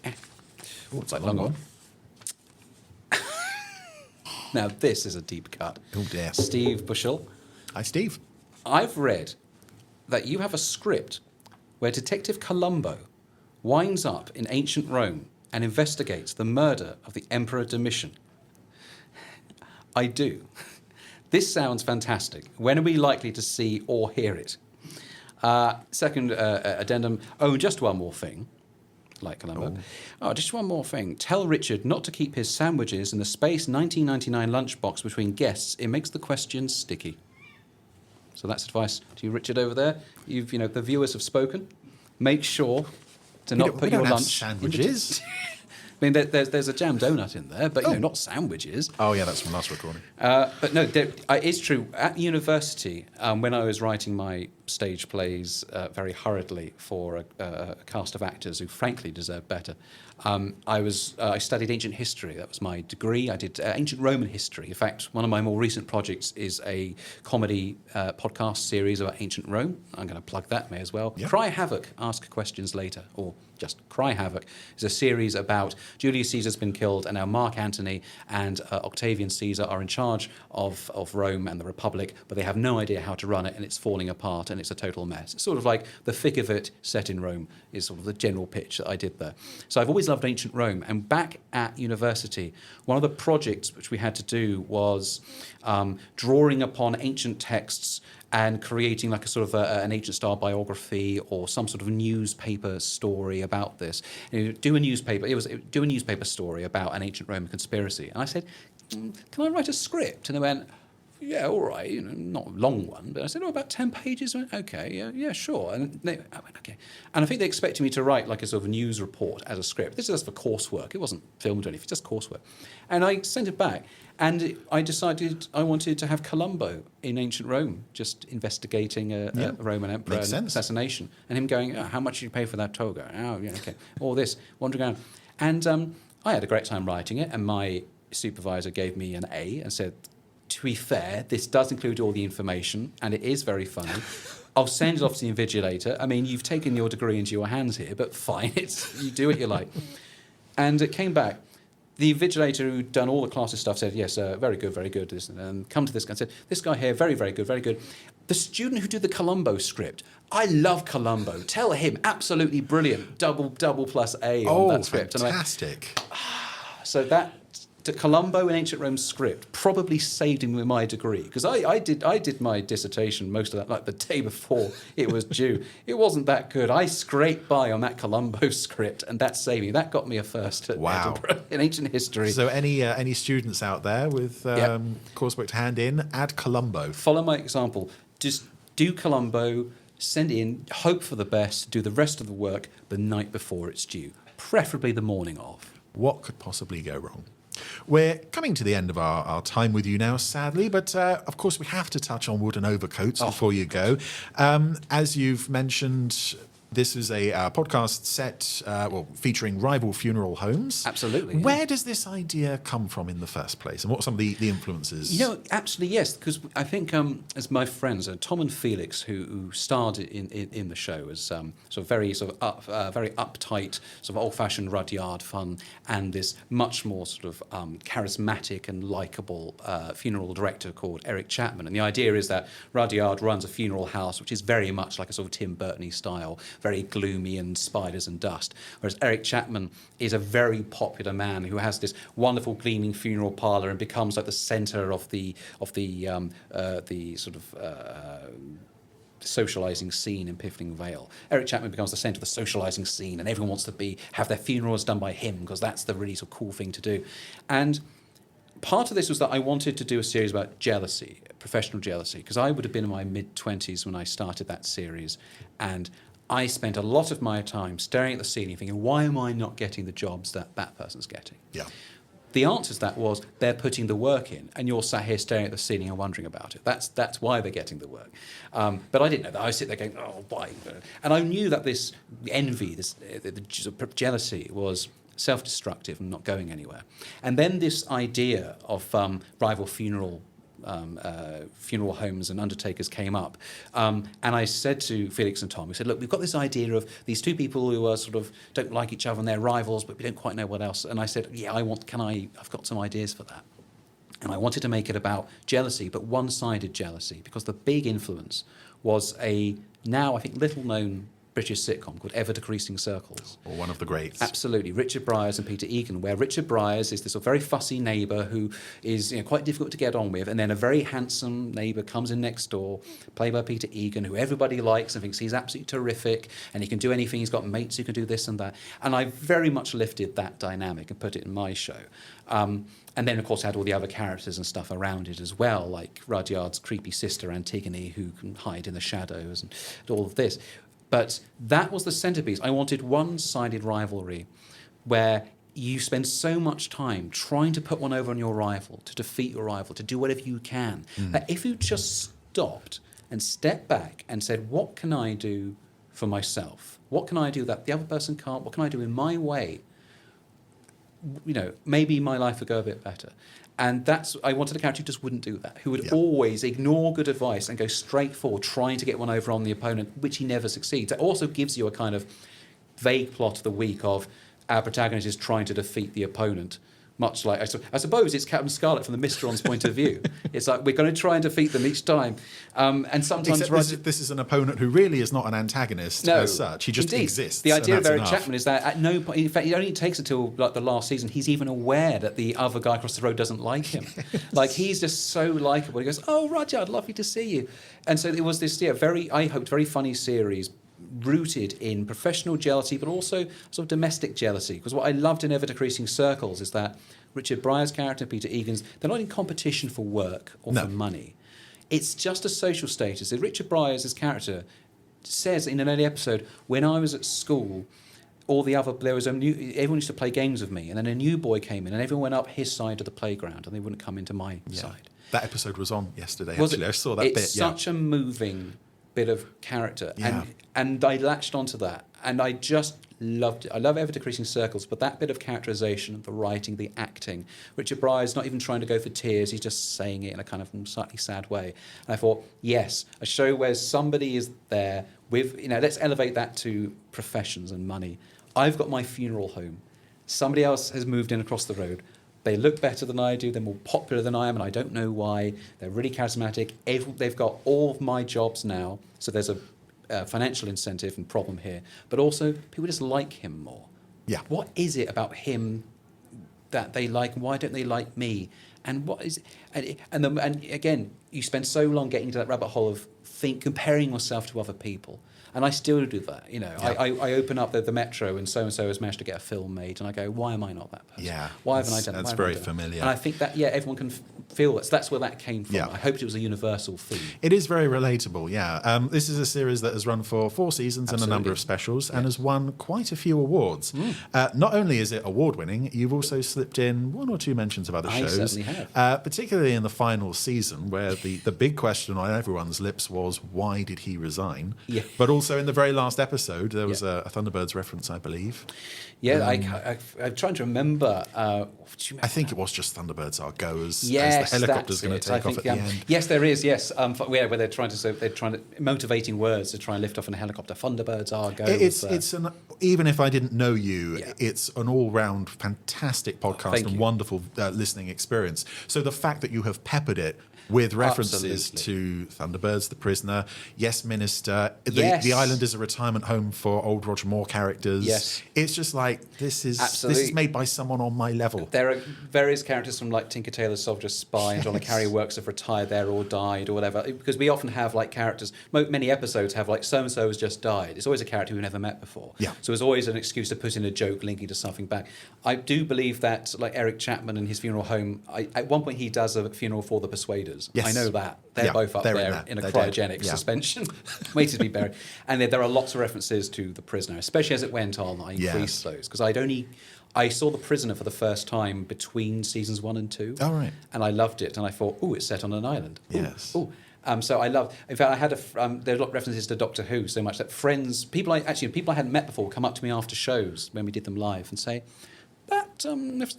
It's like long one. Now, this is a deep cut. Oh, dear. Steve Bushell. Hi, Steve. I've read that you have a script where Detective Columbo winds up in ancient Rome and investigates the murder of the Emperor Domitian. I do. This sounds fantastic. When are we likely to see or hear it? Second addendum. Oh, just one more thing. Like Columbo. Just one more thing. Tell Richard not to keep his sandwiches in the Space 1999 lunchbox between guests. It makes the questions sticky. So that's advice to you, Richard, over there. The viewers have spoken. Make sure to not put your lunch sandwiches. I mean, there's a jam donut in there, but not sandwiches. Oh yeah, that's from last recording. But no, it's true. At university, when I was writing my stage plays very hurriedly for a cast of actors who frankly deserved better, I studied ancient history. That was my degree. I did ancient Roman history. In fact, one of my more recent projects is a comedy podcast series about ancient Rome. I'm going to plug that, may as well. Yep. Cry Havoc, Ask Questions Later, or just Cry Havoc, is a series about Julius Caesar's been killed, and now Mark Antony and Octavian Caesar are in charge of Rome and the Republic, but they have no idea how to run it, and it's falling apart, and it's a total mess. It's sort of like the thick of it set in Rome is sort of the general pitch that I did there. So I've always loved ancient Rome, and back at university, one of the projects which we had to do was drawing upon ancient texts and creating like a sort of an ancient-style biography or some sort of newspaper story about this. Do a newspaper story about an ancient Roman conspiracy. And I said, can I write a script? And they went, yeah, all right, not a long one. But I said, about 10 pages. I went, okay, yeah, sure. And I went, okay. And I think they expected me to write like a sort of news report as a script. This is just for coursework. It wasn't filmed or anything, just coursework. And I sent it back. And I decided I wanted to have Columbo in ancient Rome, just investigating a Roman emperor and assassination. And him going, how much did you pay for that toga? Oh, yeah, okay. All this, wandering around. And I had a great time writing it, and my supervisor gave me an A and said, to be fair, this does include all the information, and it is very funny. I'll send it off to the invigilator. I mean, you've taken your degree into your hands here, but fine, you do what you like. And it came back. The invigilator who'd done all the classes stuff said, yes, very good, very good. And come to this guy and said, this guy here, very, very good, very good. The student who did the Columbo script, I love Columbo. Tell him, absolutely brilliant. Double plus A on that script. Fantastic. So that Columbo in ancient Rome script probably saved him with my degree, because I did my dissertation, most of that, like the day before it was due. It wasn't that good. I scraped by on that Columbo script, and that saved me. That got me a first at Edinburgh in ancient history. So any students out there with coursework to hand in, add Columbo. Follow my example. Just do Columbo, send it in, hope for the best, do the rest of the work the night before it's due, preferably the morning of. What could possibly go wrong? We're coming to the end of our time with you now, sadly, but of course we have to touch on wooden overcoats before you go. As you've mentioned, This is a podcast set, featuring rival funeral homes. Absolutely. Where does this idea come from in the first place, and what are some of the influences? Absolutely, yes, because I think as my friends, Tom and Felix, who starred in the show as very uptight, sort of old-fashioned Rudyard fun, and this much more sort of charismatic and likeable funeral director called Eric Chapman. And the idea is that Rudyard runs a funeral house which is very much like a sort of Tim Burton-y style, very gloomy and spiders and dust, whereas Eric Chapman is a very popular man who has this wonderful gleaming funeral parlour and becomes like the centre of the sort of socialising scene in Piffling Vale. Eric Chapman becomes the centre of the socialising scene, and everyone wants to have their funerals done by him because that's the really sort of cool thing to do. And part of this was that I wanted to do a series about jealousy, professional jealousy, because I would have been in my mid-20s when I started that series, and I spent a lot of my time staring at the ceiling thinking, why am I not getting the jobs that person's getting? Yeah. The answer to that was they're putting the work in, and you're sat here staring at the ceiling and wondering about it. That's why they're getting the work. But I didn't know that. I sit there going, oh, why? And I knew that this envy, the jealousy was self-destructive and not going anywhere. And then this idea of rival funeral homes and undertakers came up. And I said to Felix and Tom, we said, look, we've got this idea of these two people who are sort of don't like each other and they're rivals, but we don't quite know what else. And I said, yeah, I've got some ideas for that. And I wanted to make it about jealousy, but one-sided jealousy, because the big influence was a now, I think, little-known British sitcom called Ever Decreasing Circles. Or one of the greats. Absolutely. Richard Briers and Peter Egan, where Richard Briers is this sort of very fussy neighbour who is quite difficult to get on with, and then a very handsome neighbour comes in next door, played by Peter Egan, who everybody likes and thinks he's absolutely terrific, and he can do anything, he's got mates who can do this and that. And I very much lifted that dynamic and put it in my show. And then, of course, I had all the other characters and stuff around it as well, like Rudyard's creepy sister Antigone, who can hide in the shadows, and all of this. But that was the centrepiece. I wanted one-sided rivalry where you spend so much time trying to put one over on your rival, to defeat your rival, to do whatever you can, that if you just stopped and stepped back and said, what can I do for myself? What can I do that the other person can't? What can I do in my way? Maybe my life would go a bit better. And I wanted a character who just wouldn't do that, who would always ignore good advice and go straight forward, trying to get one over on the opponent, which he never succeeds. It also gives you a kind of vague plot of the week of our protagonist is trying to defeat the opponent, much like, I suppose it's Captain Scarlet from the Mysteron's point of view. It's like, we're going to try and defeat them each time. And sometimes... Except this is an opponent who really is not an antagonist as such. He just exists. The idea of Eric Chapman is that at no point... In fact, it only takes until the last season he's even aware that the other guy across the road doesn't like him. Like, he's just so likeable. He goes, oh, Rudyard, lovely to see you. And so it was this, I hoped, very funny series rooted in professional jealousy, but also sort of domestic jealousy. Because what I loved in Ever Decreasing Circles is that Richard Briers' character, Peter Egan's, they're not in competition for work or for money. It's just a social status. Richard Briers' character says in an early episode, when I was at school, everyone used to play games with me, and then a new boy came in, and everyone went up his side of the playground, and they wouldn't come into my side. That episode was on yesterday, actually. I saw that bit. It's such a moving bit of character, and I latched onto that, and I just loved it. I love Ever Decreasing Circles, but that bit of characterisation, the writing, the acting, Richard Briers not even trying to go for tears, he's just saying it in a kind of slightly sad way. And I thought, yes, a show where somebody is there with, let's elevate that to professions and money. I've got my funeral home. Somebody else has moved in across the road. They look better than I do. They're more popular than I am, and I don't know why. They're really charismatic. They've got all of my jobs now, so there's a financial incentive and problem here. But also, people just like him more. Yeah. What is it about him that they like? Why don't they like me? And what is it? And again, you spend so long getting into that rabbit hole of comparing yourself to other people. And I still do that. I open up the Metro and so has managed to get a film made, and I go, why am I not that person? Yeah, why haven't I done it? That's very familiar. And I think that everyone can feel it. So that's where that came from. Yeah. I hoped it was a universal theme. It is very relatable. Yeah, this is a series that has run for 4 seasons and a number of specials, and has won quite a few awards. Not only is it award-winning, you've also slipped in 1 or 2 mentions of other shows. I certainly have. Particularly in the final season, where the big question on everyone's lips was, why did he resign? Yeah. But also also in the very last episode, there was a Thunderbirds reference, I believe. Yeah, I'm trying to remember. I think it was just Thunderbirds are go as Yes, the helicopter's that's going it. to take I off think, at the end. Yes, there is. Yes, where they're trying to motivating words to try and lift off in a helicopter. Thunderbirds are go. Even if I didn't know you, Yeah. it's an all-round fantastic podcast Thank and you. wonderful listening experience. So the fact that you have peppered it with references to Thunderbirds, The Prisoner, Yes Minister, Yes. the island is a retirement home for old Roger Moore characters. Yes. It's just like this is Absolutely. made by someone on my level. There are various characters from like Tinker Tailor Soldier Spy and Donna Carey Works have retired there or died or whatever, because we often have like characters, many episodes have like so-and-so has just died. It's always a character we've never met before. Yeah. So there's always an excuse to put in a joke linking to something back. I do believe that like Eric Chapman and his funeral home, at one point he does a funeral for the Persuaders. Yes. I know that. They're Yeah, both up they're in there that. in a They're dead. cryogenic Yeah. suspension, waiting to be buried. And there are lots of references to The Prisoner, especially as it went on. I increased those because I saw The Prisoner for the first time between seasons 1 and 2. Oh, right. And I loved it. And I thought, oh, it's set on an island. Ooh, Yes. ooh. So I love. In fact, I had there are a lot of references to Doctor Who, so much that people I hadn't met before come up to me after shows when we did them live and say, "That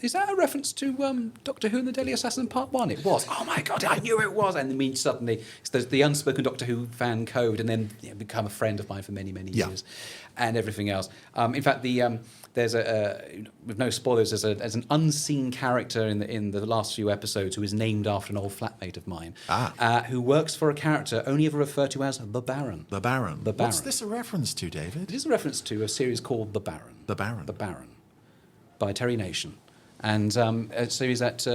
is that a reference to Doctor Who and the Deadly Assassin Part 1?" It was. Oh my God, I knew it was. And then suddenly it's the unspoken Doctor Who fan code, and then become a friend of mine for many years, and everything else. In fact, there's with no spoilers, there's an unseen character in the last few episodes who is named after an old flatmate of mine, who works for a character only ever referred to as the Baron. The Baron. The Baron. What's this a reference to, David? It is a reference to a series called The Baron. The Baron. The Baron, by Terry Nation, and a series that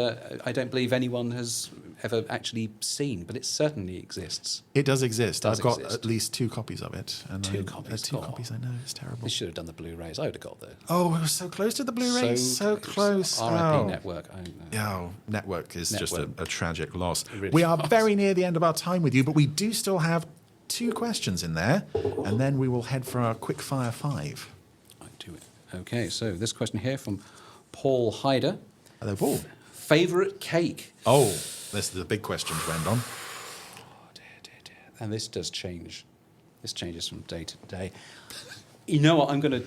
I don't believe anyone has ever actually seen, but it certainly exists. It does exist. Does I've got exist. at least 2 copies of it. And Two copies? Two Oh. copies, I know. It's terrible. They should have done the Blu-rays. I would have got those. Oh, we were so close to the Blu-ray. So close. R.I.P. Oh. Network. Oh, Network is just Network. a tragic loss. It really We are was. very near the end of our time with you, but we do still have 2 questions in there, and then we will head for our quick fire 5. I do it. Okay, so this question here from Paul Hyder. Hello, Paul. Favourite cake? Oh, this is the big question to end on. And this does change. This changes from day to day. You know what? I'm going to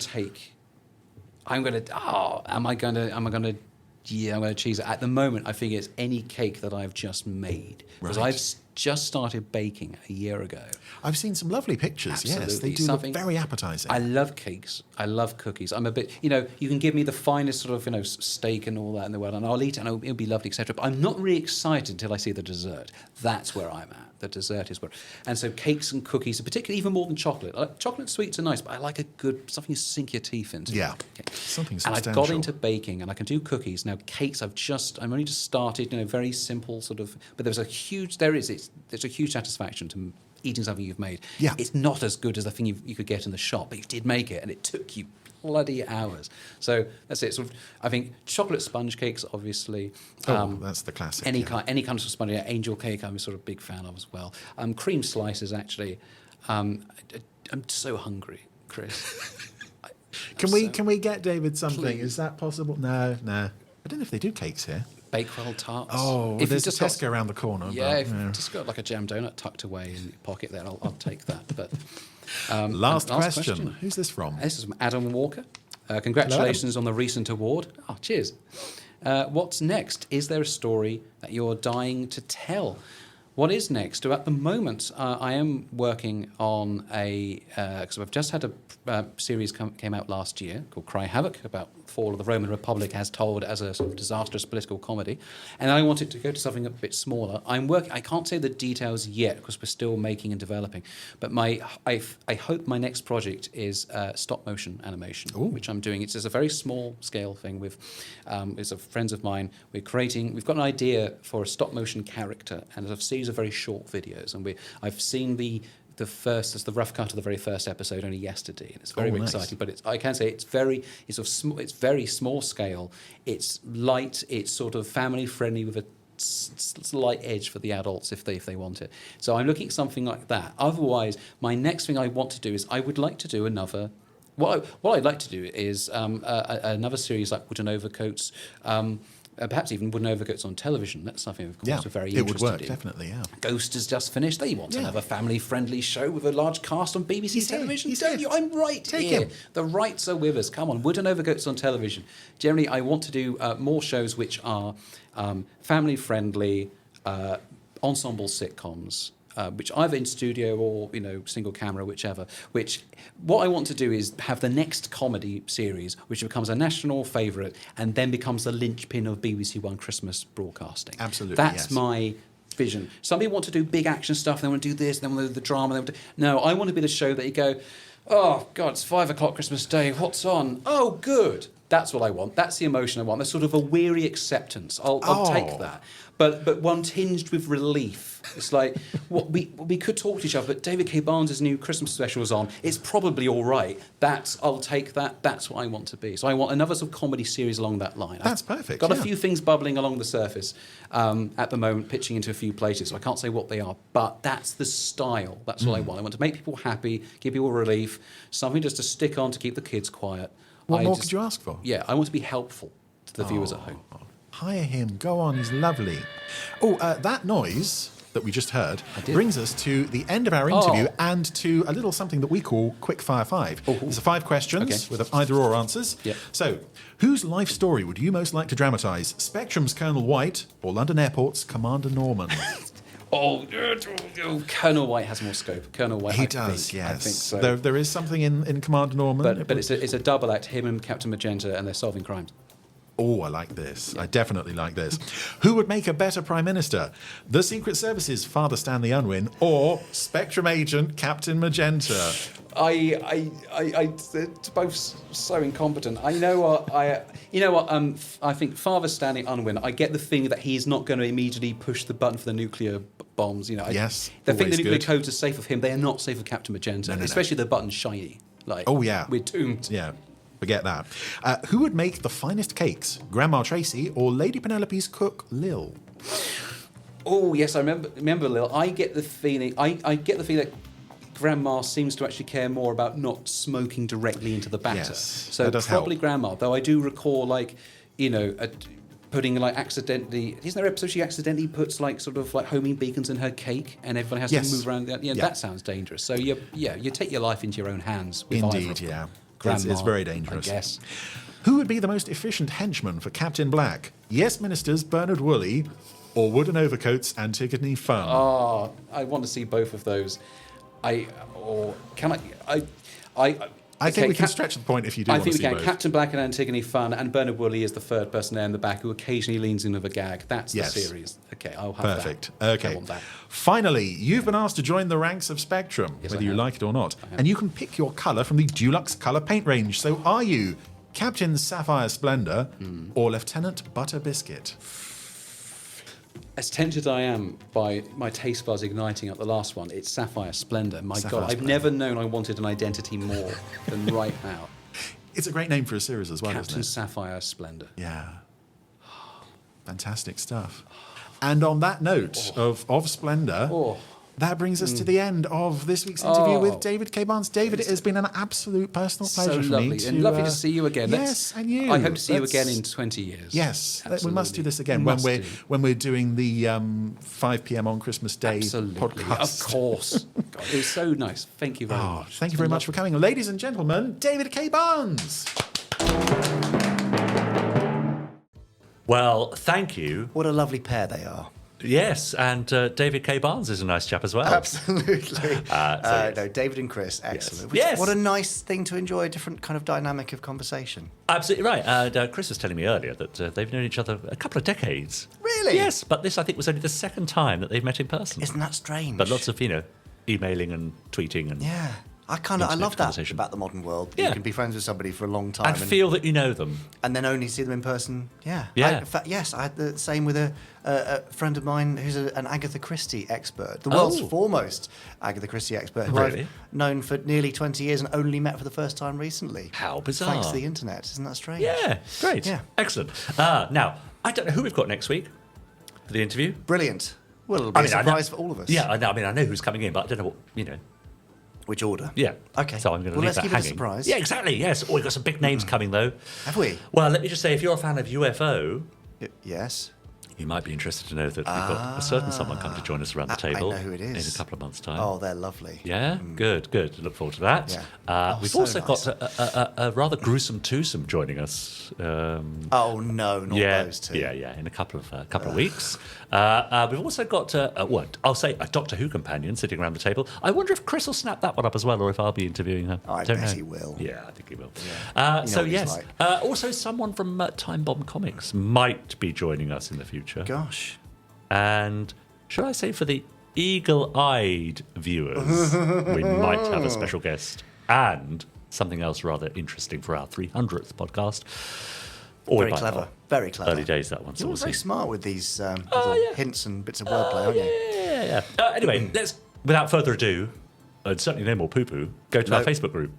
cheese it. At the moment, I think it's any cake that I've just made. Because Right. I've just started baking a year ago. I've seen some lovely pictures. Yes, Absolutely. they do look Something- very appetising. I love cakes. I love cookies. I'm a bit, you can give me the finest sort of, steak and all that in the world, and I'll eat it, and it'll be lovely, etc. But I'm not really excited until I see the dessert. That's where I'm at. The dessert is where, and so cakes and cookies, particularly even more than chocolate. Chocolate sweets are nice, but I like a good something you sink your teeth into. Yeah. Okay. Something And I've got substantial. into baking, and I can do cookies now. Cakes, I'm only just started. Very simple sort of, but there's a huge satisfaction to eating something you've made. Yeah. It's not as good as the thing you could get in the shop, but you did make it, and it took you bloody hours. So that's it. Sort of, I think chocolate sponge cakes, obviously. That's the classic. Any yeah. kind of sponge, angel cake, I'm a sort of big fan of as well. Cream slices, actually. I'm so hungry, Chris. Can we get David something? Please. Is that possible? No. I don't know if they do cakes here. Bakewell tarts. Oh, If there's a you've just Tesco around the corner. Yeah, but, if you've just got like a jam donut tucked away in your pocket, then I'll take that. But Last and question. Who's this from? This is from Adam Walker. Congratulations on the recent award. Oh, cheers. What's next? Is there a story that you're dying to tell? What is next? At the moment, I am working on because I've just had a series came out last year called Cry Havoc, about fall of the Roman Republic as told as a sort of disastrous political comedy. And I wanted to go to something a bit smaller. I can't say the details yet because we're still making and developing. But I hope my next project is stop motion animation, which I'm doing. It's just a very small scale thing with it's friends of mine. We've got an idea for a stop motion character and a series of very short videos. And I've seen the rough cut of the very first episode only yesterday, and it's very nice. exciting. But I can say it's very small scale. It's light. It's sort of family friendly with a slight edge for the adults if they want it. So I'm looking at something like that. Otherwise, my next thing I want to do is I would like to do another. What I'd like to do is another series like Wooden Overcoats. perhaps even Wooden Overcoats on television. That's something, of course, we're very it would interested work, in. definitely, yeah. Ghost has just finished. They want Yeah. to have a family-friendly show with a large cast on BBC He's here, television. he's Don't here. you? I'm right Take here. him. The rights are with us. Come on, Wooden Overcoats on television. Generally, I want to do more shows which are family-friendly, ensemble sitcoms. Which either in studio or single camera, whichever. What I want to do is have the next comedy series, which becomes a national favourite, and then becomes the linchpin of BBC One Christmas broadcasting. Absolutely, That's yes. my vision. Some people want to do big action stuff. They want to do this. They want to do the drama. No, I want to be the show that you go, oh God, it's 5 o'clock Christmas Day. What's on? Oh, good. That's what I want. That's the emotion I want. There's sort of a weary acceptance. I'll take that. But one tinged with relief. It's like, what we could talk to each other, but David K. Barnes' new Christmas special is on. It's probably all right. I'll take that. That's what I want to be. So I want another sort of comedy series along that line. That's perfect, Got a yeah. few things bubbling along the surface at the moment, pitching into a few places. So I can't say what they are, but that's the style. That's what I want. I want to make people happy, give people relief, something just to stick on to keep the kids quiet. What more could you ask for? Yeah, I want to be helpful to the viewers at home. Hire him. Go on. He's lovely. Oh, that noise that we just heard brings us to the end of our interview and to a little something that we call Quick Fire 5. There's 5 questions with either or answers. Yep. So, whose life story would you most like to dramatise? Spectrum's Colonel White or London Airport's Commander Norman? Colonel White has more scope. Colonel White, He does, yes. yes. I think so. There is something in Commander Norman. But it's a double act, him and Captain Magenta, and they're solving crimes. Oh, I like this. I definitely like this. Who would make a better Prime Minister? The Secret Service's Father Stanley Unwin or Spectrum agent Captain Magenta? They're both so incompetent. I think Father Stanley Unwin, I get the thing that he's not going to immediately push the button for the nuclear bombs. Yes, They think the always nuclear good. codes are safe of him. They are not safe of Captain Magenta, No. especially the button's shiny. Like, Oh, yeah. we're doomed. Yeah, forget that. Who would make the finest cakes? Grandma Tracy or Lady Penelope's cook, Lil? Oh yes, I remember Lil. I get the feeling that Grandma seems to actually care more about not smoking directly into the batter. Yes, So that does probably help. Grandma, though I do recall putting accidentally. Isn't there an episode she accidentally puts homing beacons in her cake and everyone has Yes. to move around? Yeah. That sounds dangerous. So you take your life into your own hands. With either Indeed, of them. yeah. Grandma, It's very dangerous. I guess. Who would be the most efficient henchman for Captain Black? Yes Minister's Bernard Woolley or Wooden Overcoats Antigone Funn? Oh, I want to see both of those. I think we can stretch the point if you do I want to think we see can. both. Captain Black and Antigone Funn, and Bernard Woolley is the third person there in the back who occasionally leans in with a gag. That's Yes. the series. Okay, I'll have Perfect. that. Okay. I want that. Finally, you've been asked to join the ranks of Spectrum, Yes, whether I you have. like it or not. have. And you can pick your colour from the Dulux colour paint range. So are you Captain Sapphire Splendour Hmm. or Lieutenant Butter Biscuit? As tempted I am by my taste buds igniting at the last one, it's Sapphire Splendour. My Sapphire God, I've Splendour. never known I wanted an identity more than right now. It's a great name for a series as well, Captain isn't it? Sapphire Splendour. Yeah. Fantastic stuff. And on that note of Splendour, that brings us to the end of this week's interview with David K. Barnes. David, it has been an absolute personal So pleasure for lovely. me. And lovely to see you again. Yes, and you. I hope to see you Let's- again in 20 years. Yes, we must Absolutely. do this again We must do. when we're doing the 5 p.m. on Christmas Day Absolutely. podcast. Of course. God, it was so nice. Thank you very Oh, much. thank you very much for coming, ladies and gentlemen. David K. Barnes. Well, thank you. What a lovely pair they are. Yes, and David K. Barnes is a nice chap as well. Absolutely. yes. No, David and Chris, excellent. Yes. What a nice thing to enjoy, a different kind of dynamic of conversation. Absolutely right. And Chris was telling me earlier that they've known each other a couple of decades. Really? Yes, but this I think was only the second time that they've met in person. Isn't that strange? But lots of emailing and tweeting and Yeah. I Internet love that conversation. about the modern world. Yeah. You can be friends with somebody for a long time and feel that you know them. and then only see them in person. Yeah. Yeah. In fact, yes, I had the same with a friend of mine who's an Agatha Christie expert, the world's foremost Agatha Christie expert, who Really? I've known for nearly 20 years and only met for the first time recently. How bizarre. Thanks to the internet. Isn't that strange? Yeah, great. Yeah. Excellent. Now, I don't know who we've got next week for the interview. Brilliant. Well, it'll be a I know- surprise for all of us. Yeah, I know who's coming in, but I don't know what. Which order? Yeah. Okay. So I'm going to Well, leave let's that keep it a hanging. surprise. Yeah, exactly. Yes. Oh, we've got some big names coming though. Have we? Well, let me just say, if you're a fan of UFO, Yes. You might be interested to know that we've got a certain someone come to join us around the table. I know who it is. In a couple of months' time. Oh, they're lovely. Yeah, good. Look forward to that. Yeah. We've so also nice. got a rather gruesome twosome joining us. Oh no, not those two. Yeah, in a couple of weeks. We've also got I'll say a Doctor Who companion sitting around the table. I wonder if Chris will snap that one up as well, or if I'll be interviewing her. I Don't bet know. he will. Yeah, I think he will. Yeah. You know So what he's yes, like. also someone from Time Bomb Comics might be joining us in the future. Gosh. And should I say for the eagle-eyed viewers, we might have a special guest and something else rather interesting for our 300th podcast. Or Very clever. Very clever. Early days, that one. So You're we'll very see. smart with these little hints and bits of wordplay, aren't you? Yeah. Anyway, let's, without further ado, and certainly no more poo-poo, go to our Facebook group.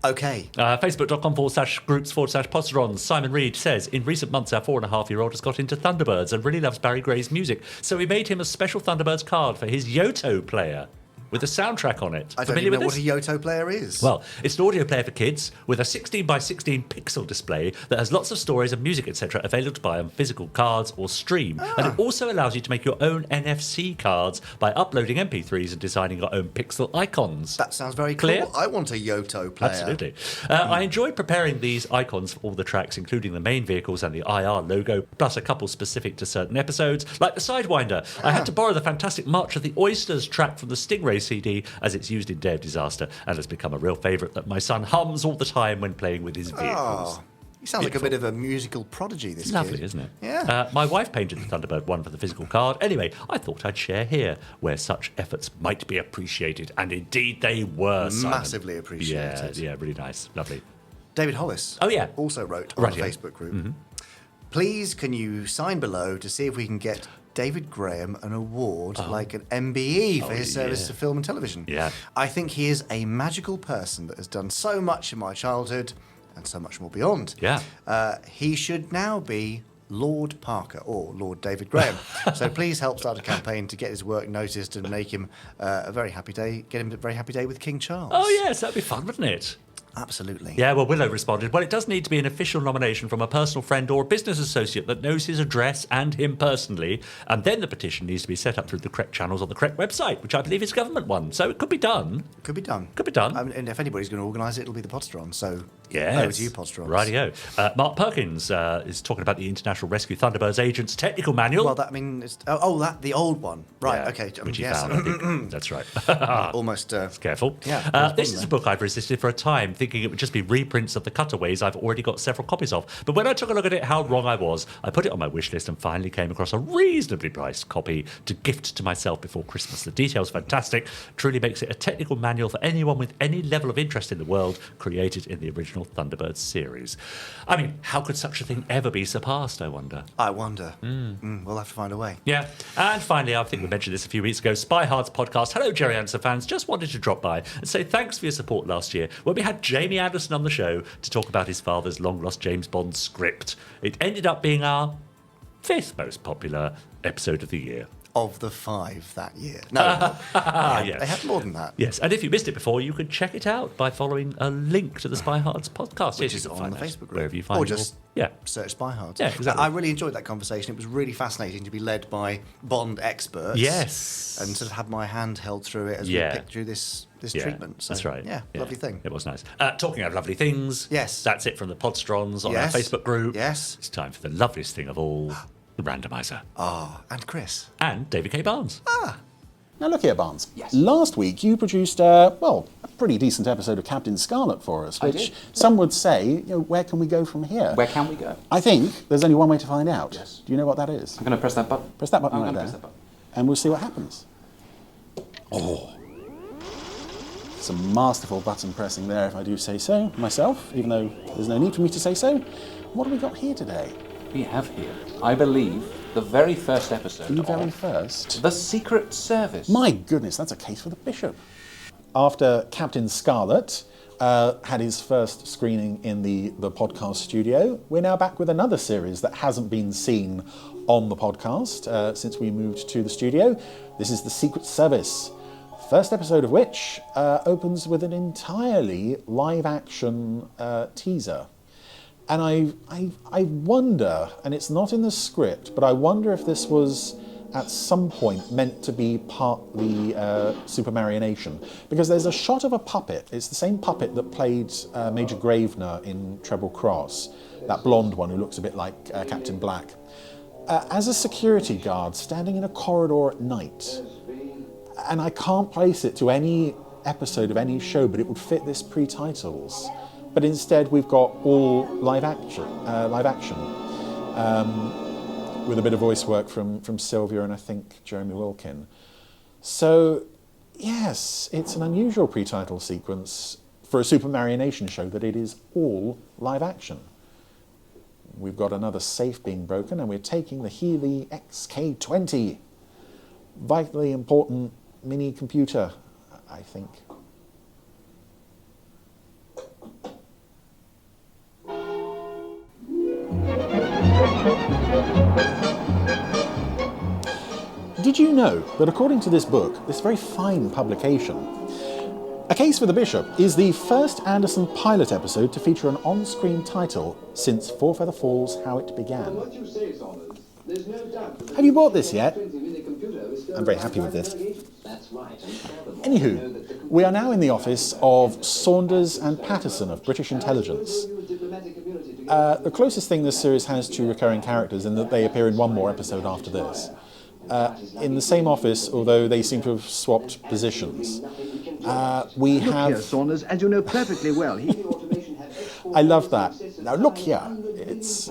Okay. Facebook.com/groups/Podsterons. Simon Reed says, in recent months, our 4.5-year-old has got into Thunderbirds and really loves Barry Gray's music. So we made him a special Thunderbirds card for his Yoto player with a soundtrack on it. I don't Familiar even know with what this? a Yoto player is. Well, it's an audio player for kids with a 16 by 16 pixel display that has lots of stories and music, etc., available to buy on physical cards or stream. And it also allows you to make your own NFC cards by uploading MP3s and designing your own pixel icons. That sounds very Clear? cool. I want a Yoto player. Absolutely. I enjoy preparing these icons for all the tracks, including the main vehicles and the IR logo, plus a couple specific to certain episodes, like the Sidewinder. I had to borrow the fantastic March of the Oysters track from the Stingray CD, as it's used in Day of Disaster, and has become a real favourite that my son hums all the time when playing with his vehicles. Oh, he sounds like a bit of a musical prodigy, this Lovely, kid. isn't it? Yeah. My wife painted the Thunderbird one for the physical card. Anyway, I thought I'd share here where such efforts might be appreciated, and indeed they were, Simon. Massively appreciated. Yeah, really nice. Lovely. David Hollis Oh, yeah. also wrote on Right, the yeah. Facebook group, please can you sign below to see if we can get David Graham an award like an MBE for his service to film and television. Yeah. I think he is a magical person that has done so much in my childhood and so much more beyond. Yeah. He should now be Lord Parker or Lord David Graham. So please help start a campaign to get his work noticed and make him a very happy day. Get him a very happy day with King Charles. Oh, yes, that'd be fun, wouldn't it? Absolutely. Yeah, well, Willow responded, well, it does need to be an official nomination from a personal friend or a business associate that knows his address and him personally, and then the petition needs to be set up through the correct channels on the correct website, which I believe is a government one. So it could be done. Could be done. Could be done. And if anybody's going to organise it, it'll be the Podsteron. So Yes. over to you, Podsterons. Rightio. Mark Perkins is talking about the International Rescue Thunderbirds Agents Technical Manual. Well, that I mean, it's, that the old one, right? Yeah, Okay, which he yes. found, I think. That's right. Almost. Careful. Yeah, this is a book I've resisted for a time, thinking it would just be reprints of the cutaways I've already got several copies of. But when I took a look at it, how wrong I was. I put it on my wish list and finally came across a reasonably priced copy to gift to myself before Christmas. The details fantastic. Truly makes it a technical manual for anyone with any level of interest in the world, created in the original Thunderbirds series. I mean, how could such a thing ever be surpassed, I wonder? I wonder. We'll have to find a way. Yeah. And finally, I think we mentioned this a few weeks ago, Spy Hard's podcast. Hello, Jerry Anderson fans. Just wanted to drop by and say thanks for your support last year when we had Jamie Anderson on the show to talk about his father's long-lost James Bond script. It ended up being our 5th most popular episode of the year. Of the 5 that year. No, Yeah. they had more than that. Yes, and if you missed it before, you could check it out by following a link to the Spy Hard's podcast. Which Yes, you is can on find the that Facebook group. wherever you find or your- just yeah. search Spy Hard. Yeah, exactly. I really enjoyed that conversation. It was really fascinating to be led by Bond experts. Yes. And sort of have my hand held through it as we Yeah. picked through this Yeah, treatment. So, that's right. Yeah, lovely thing. It was nice. Talking of lovely things. Yes. That's it from the Podstrons on Yes. our Facebook group. Yes. It's time for the loveliest thing of all, the randomizer. And Chris. And David K. Barnes. Now look here, Barnes. Yes. Last week you produced, a pretty decent episode of Captain Scarlet for us, which did. some would say, where can we go from here? Where can we go? I think there's only one way to find out. Yes. Do you know what that is? I'm going to press that button. Press that button I'm right gonna there, press that button. and we'll see what happens. Some masterful button pressing there, if I do say so myself, even though there's no need for me to say so. What have we got here today? We have here, I believe, the very first episode The very of first. The Secret Service. My goodness, that's a case for the Bishop. After Captain Scarlet had his first screening in the podcast studio, we're now back with another series that hasn't been seen on the podcast since we moved to the studio. This is The Secret Service. First episode of which opens with an entirely live-action teaser. And I wonder, and it's not in the script, but I wonder if this was at some point meant to be partly supermarionation, because there's a shot of a puppet. It's the same puppet that played Major Gravener in Treble Cross, that blonde one who looks a bit like Captain Black, as a security guard standing in a corridor at night. And I can't place it to any episode of any show, but it would fit this pre-titles. But instead we've got all live action. With a bit of voice work from Sylvia and I think Jeremy Wilkin. So, yes, it's an unusual pre-title sequence for a Supermarionation show that it is all live action. We've got another safe being broken and we're taking the Healy XK20. Vitally important mini computer, I think. Did you know that according to this book, this very fine publication, A Case for the Bishop is the first Anderson pilot episode to feature an on-screen title since Four Feather Falls How It Began. Have you bought this yet? I'm very happy with this. Anywho, we are now in the office of Saunders and Patterson of British Intelligence. The closest thing this series has to recurring characters in that they appear in one more episode after this. In the same office, although they seem to have swapped positions. We have... Look here, Saunders, as you know perfectly well, I love that. Now look here. It's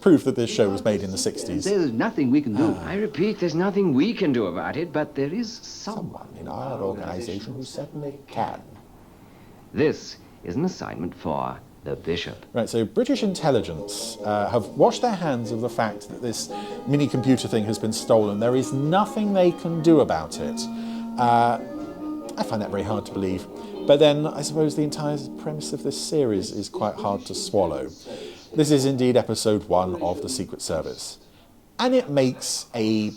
proof that this show was made in the 60s. There's nothing we can do. I repeat, there's nothing we can do about it, but there is someone in our organisation who certainly can. This is an assignment for the Bishop. Right, so British Intelligence have washed their hands of the fact that this mini computer thing has been stolen. There is nothing they can do about it. I find that very hard to believe. But then I suppose the entire premise of this series is quite hard to swallow. This is indeed episode 1 of The Secret Service. And it makes a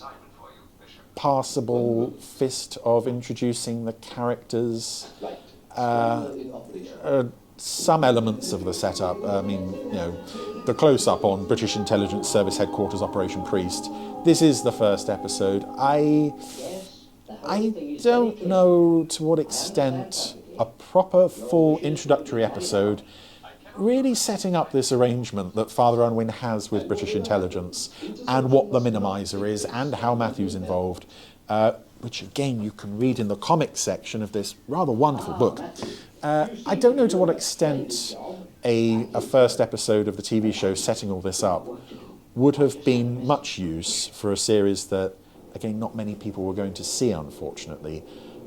passable fist of introducing the characters. Some elements of the setup, I mean, you know, the close-up on British Intelligence Service Headquarters Operation Priest. This is the first episode. I don't know to what extent a proper full introductory episode really setting up this arrangement that Father Unwin has with British Intelligence and what the Minimizer is and how Matthew's involved, which again you can read in the comics section of this rather wonderful book. I don't know to what extent a first episode of the TV show setting all this up would have been much use for a series that, again, not many people were going to see, unfortunately.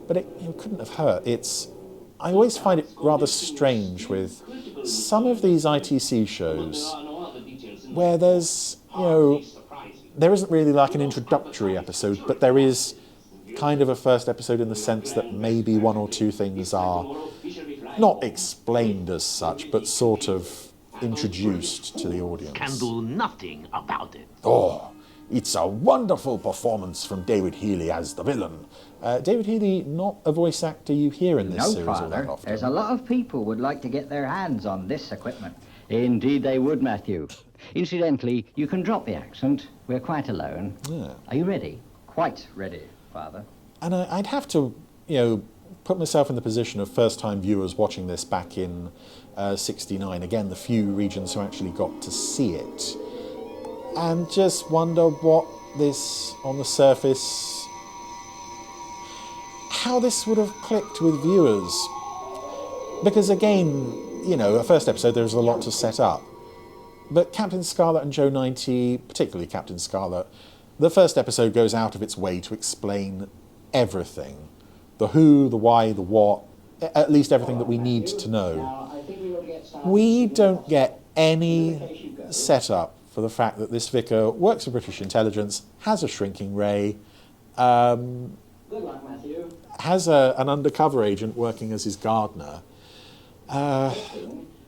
But it couldn't have hurt. I always find it rather strange with some of these ITC shows where there's, there isn't really like an introductory episode, but there is kind of a first episode in the sense that maybe one or two things are not explained as such, but sort of introduced to the audience. Can do nothing about it. Oh, it's a wonderful performance from David Healy as the villain. David Healy, not a voice actor you hear in this series all that often. There's a lot of people would like to get their hands on this equipment. Indeed they would, Matthew. Incidentally, you can drop the accent. We're quite alone. Yeah. Are you ready? Quite ready, Father. And I'd have to, put myself in the position of first-time viewers watching this back in '69. Again, the few regions who actually got to see it. And just wonder what this, on the surface, how this would have clicked with viewers. Because again, a first episode, there's a lot to set up. But Captain Scarlet and Joe 90, particularly Captain Scarlet, the first episode goes out of its way to explain everything. The who, the why, the what, at least everything that we need to know. We don't get any setup for the fact that this vicar works for British Intelligence, has a shrinking ray, has an undercover agent working as his gardener. I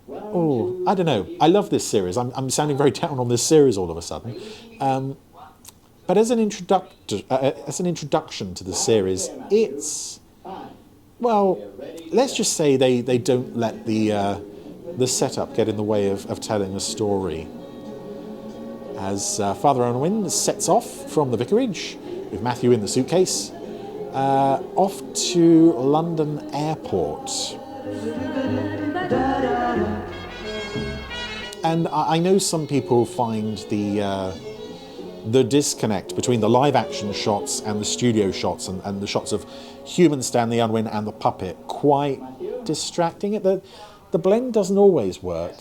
don't know. I love this series. I'm sounding very down on this series all of a sudden. But as an introduction to the series, it's, well, let's just say they don't let the the setup get in the way of telling a story. As Father Unwin sets off from the vicarage with Matthew in the suitcase, off to London Airport. And I know some people find the disconnect between the live action shots and the studio shots and the shots of human Stanley Unwin and the puppet quite distracting. The blend doesn't always work,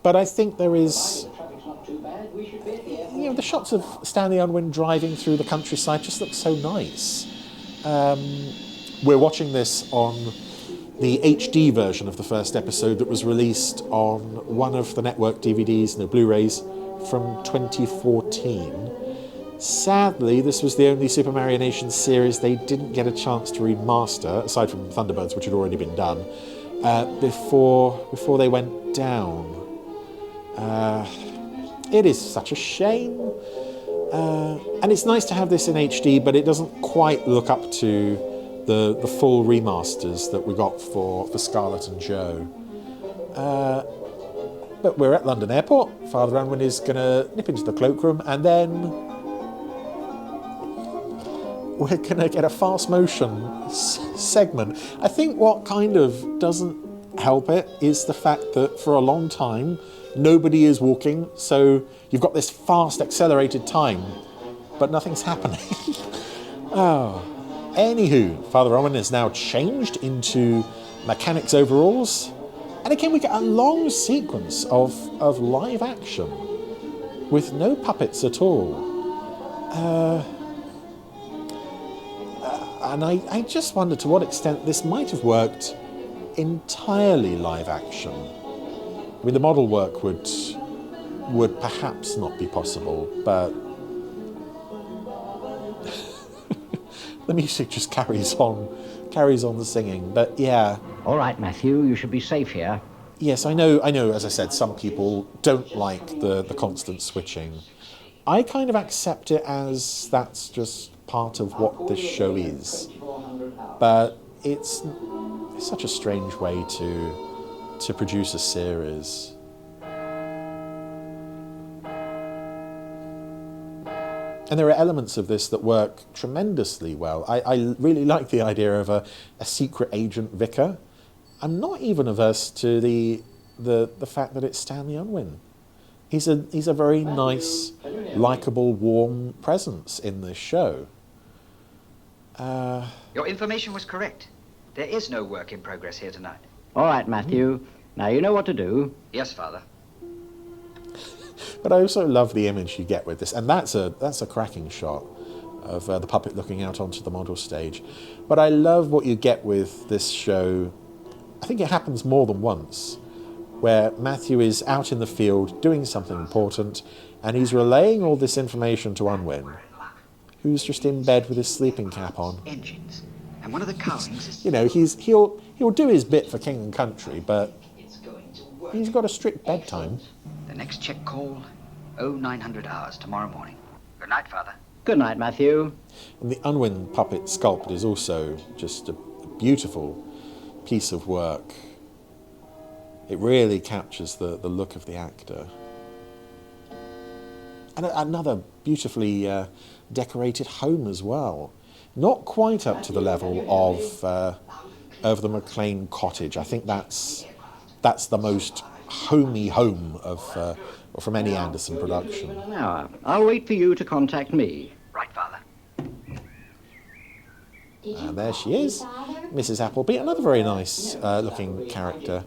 but I think there is, the shots of Stanley Unwin driving through the countryside just look so nice. We're watching this on the HD version of the first episode that was released on one of the network DVDs, Blu-rays, from 2014. Sadly, this was the only Super Marionation series they didn't get a chance to remaster, aside from Thunderbirds, which had already been done, before they went down. It is such a shame. And it's nice to have this in HD, but it doesn't quite look up to the full remasters that we got for Scarlett and Joe. But we're at London Airport. Father Unwin is going to nip into the cloakroom, and then we're going to get a fast motion segment. I think what kind of doesn't help it is the fact that for a long time nobody is walking, so you've got this fast accelerated time, but nothing's happening. Anywho, Father Unwin is now changed into mechanic's overalls. And again, we get a long sequence of live action with no puppets at all. And I just wonder to what extent this might have worked entirely live action. I mean, the model work would perhaps not be possible, but the music just carries on the singing. But yeah. All right, Matthew, you should be safe here. Yes, I know, as I said, some people don't like the constant switching. I kind of accept it as that's just part of what this show is. But it's such a strange way to produce a series. And there are elements of this that work tremendously well. I really like the idea of a secret agent vicar. I'm not even averse to the fact that it's Stanley Unwin. He's a very nice, likeable, warm presence in this show. Your information was correct. There is no work in progress here tonight. All right, Matthew. Now you know what to do. Yes, Father. But I also love the image you get with this, and that's a cracking shot of the puppet looking out onto the model stage. But I love what you get with this show. I think it happens more than once, where Matthew is out in the field doing something important, and he's relaying all this information to Unwin, who's just in bed with his sleeping cap on. Engines. And one of the cowlings is... He'll do his bit for King and Country, but he's got a strict bedtime. The next check call, 0900 hours tomorrow morning. Good night, Father. Good night, Matthew. And the Unwin puppet sculpt is also just a beautiful piece of work. It really captures the look of the actor. And another beautifully decorated home as well. Not quite up to the level of the McLean cottage. I think that's the most homey home from any Anderson production. Now, I'll wait for you to contact me. Right, Father. And there she is, Mrs. Appleby, another very nice looking character.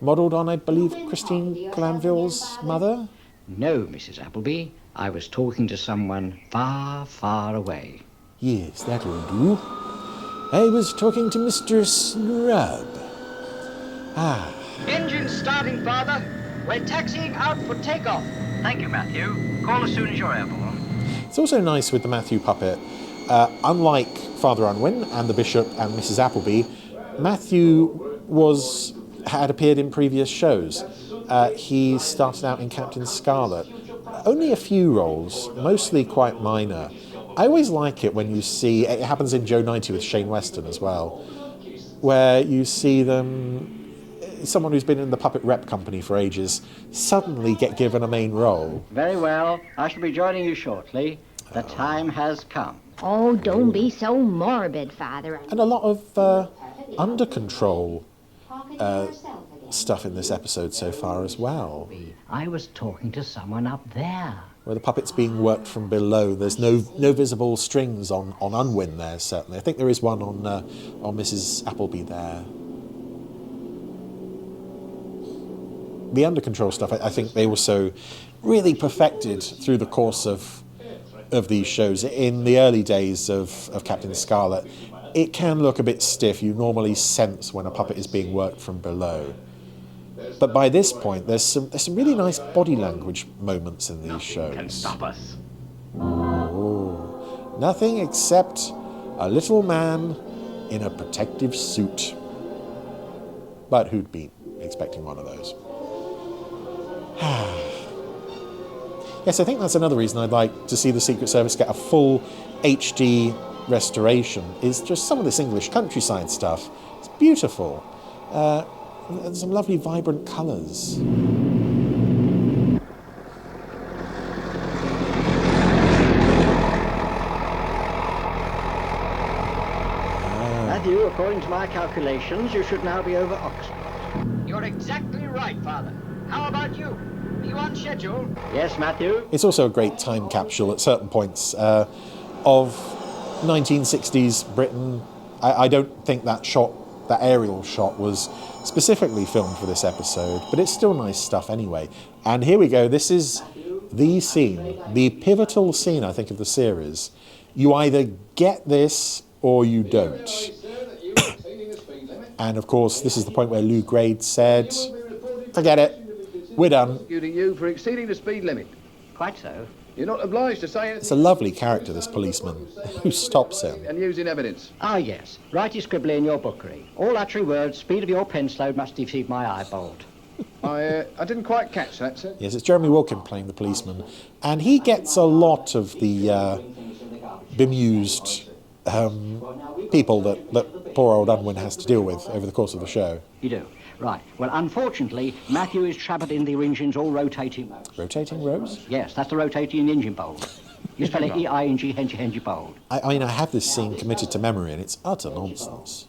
Modelled on, I believe, Christine Glanville's mother? No, Mrs. Appleby. I was talking to someone far, far away. Yes, that'll do. I was talking to Mr. Snrub. Engine starting, Father. We're taxiing out for takeoff. Thank you, Matthew. Call as soon as you're airborne. It's also nice with the Matthew puppet. Unlike Father Unwin and the Bishop and Mrs. Appleby, Matthew had appeared in previous shows. He started out in Captain Scarlet. Only a few roles, mostly quite minor. I always like it when you see, it happens in Joe 90 with Shane Weston as well, where you see them someone who's been in the puppet rep company for ages suddenly get given a main role. Very well. I shall be joining you shortly. The time has come. Oh, don't be so morbid, Father. And a lot of under control stuff in this episode so far as well. I was talking to someone up there. Where the puppet's being worked from below. There's no visible strings on Unwin there, certainly. I think there is one on Mrs. Appleby there. The under control stuff, I think they also really perfected through the course of these shows. In the early days of Captain Scarlet, it can look a bit stiff. You normally sense when a puppet is being worked from below. But by this point, there's some really nice body language moments in these shows. Can stop us. Oh, nothing except a little man in a protective suit. But who'd be expecting one of those? Yes, I think that's another reason I'd like to see the Secret Service get a full HD restoration, is just some of this English countryside stuff. It's beautiful. And some lovely vibrant colours. Matthew, according to my calculations, you should now be over Oxford. You're exactly right, Father. How about you? Are you on schedule? Yes, Matthew. It's also a great time capsule at certain points of 1960s Britain. I don't think that aerial shot was specifically filmed for this episode, but it's still nice stuff anyway. And here we go. This is the scene, the pivotal scene, I think, of the series. You either get this or you don't. And of course, this is the point where Lou Grade said, "Forget it, we're done." Prosecuting you for exceeding the speed limit. Quite so. You're not obliged to say anything. It's a lovely character, this policeman, who stops him. And using evidence. Ah, yes. Righty scribbly in your bookery. All uttery words, speed of your pen slowed must deceive my eyeball. I didn't quite catch that, sir. Yes, it's Jeremy Wilkin playing the policeman, and he gets a lot of the bemused people that poor old Unwin has to deal with over the course of the show. You do? Right. Well, unfortunately, Matthew is trapped in the engine's all rotating rows. Rotating rows? Yes, that's the rotating engine bolt. You spell it E-I-N-G, Hengy bolt. I mean, I have this scene committed to memory, and it's utter nonsense.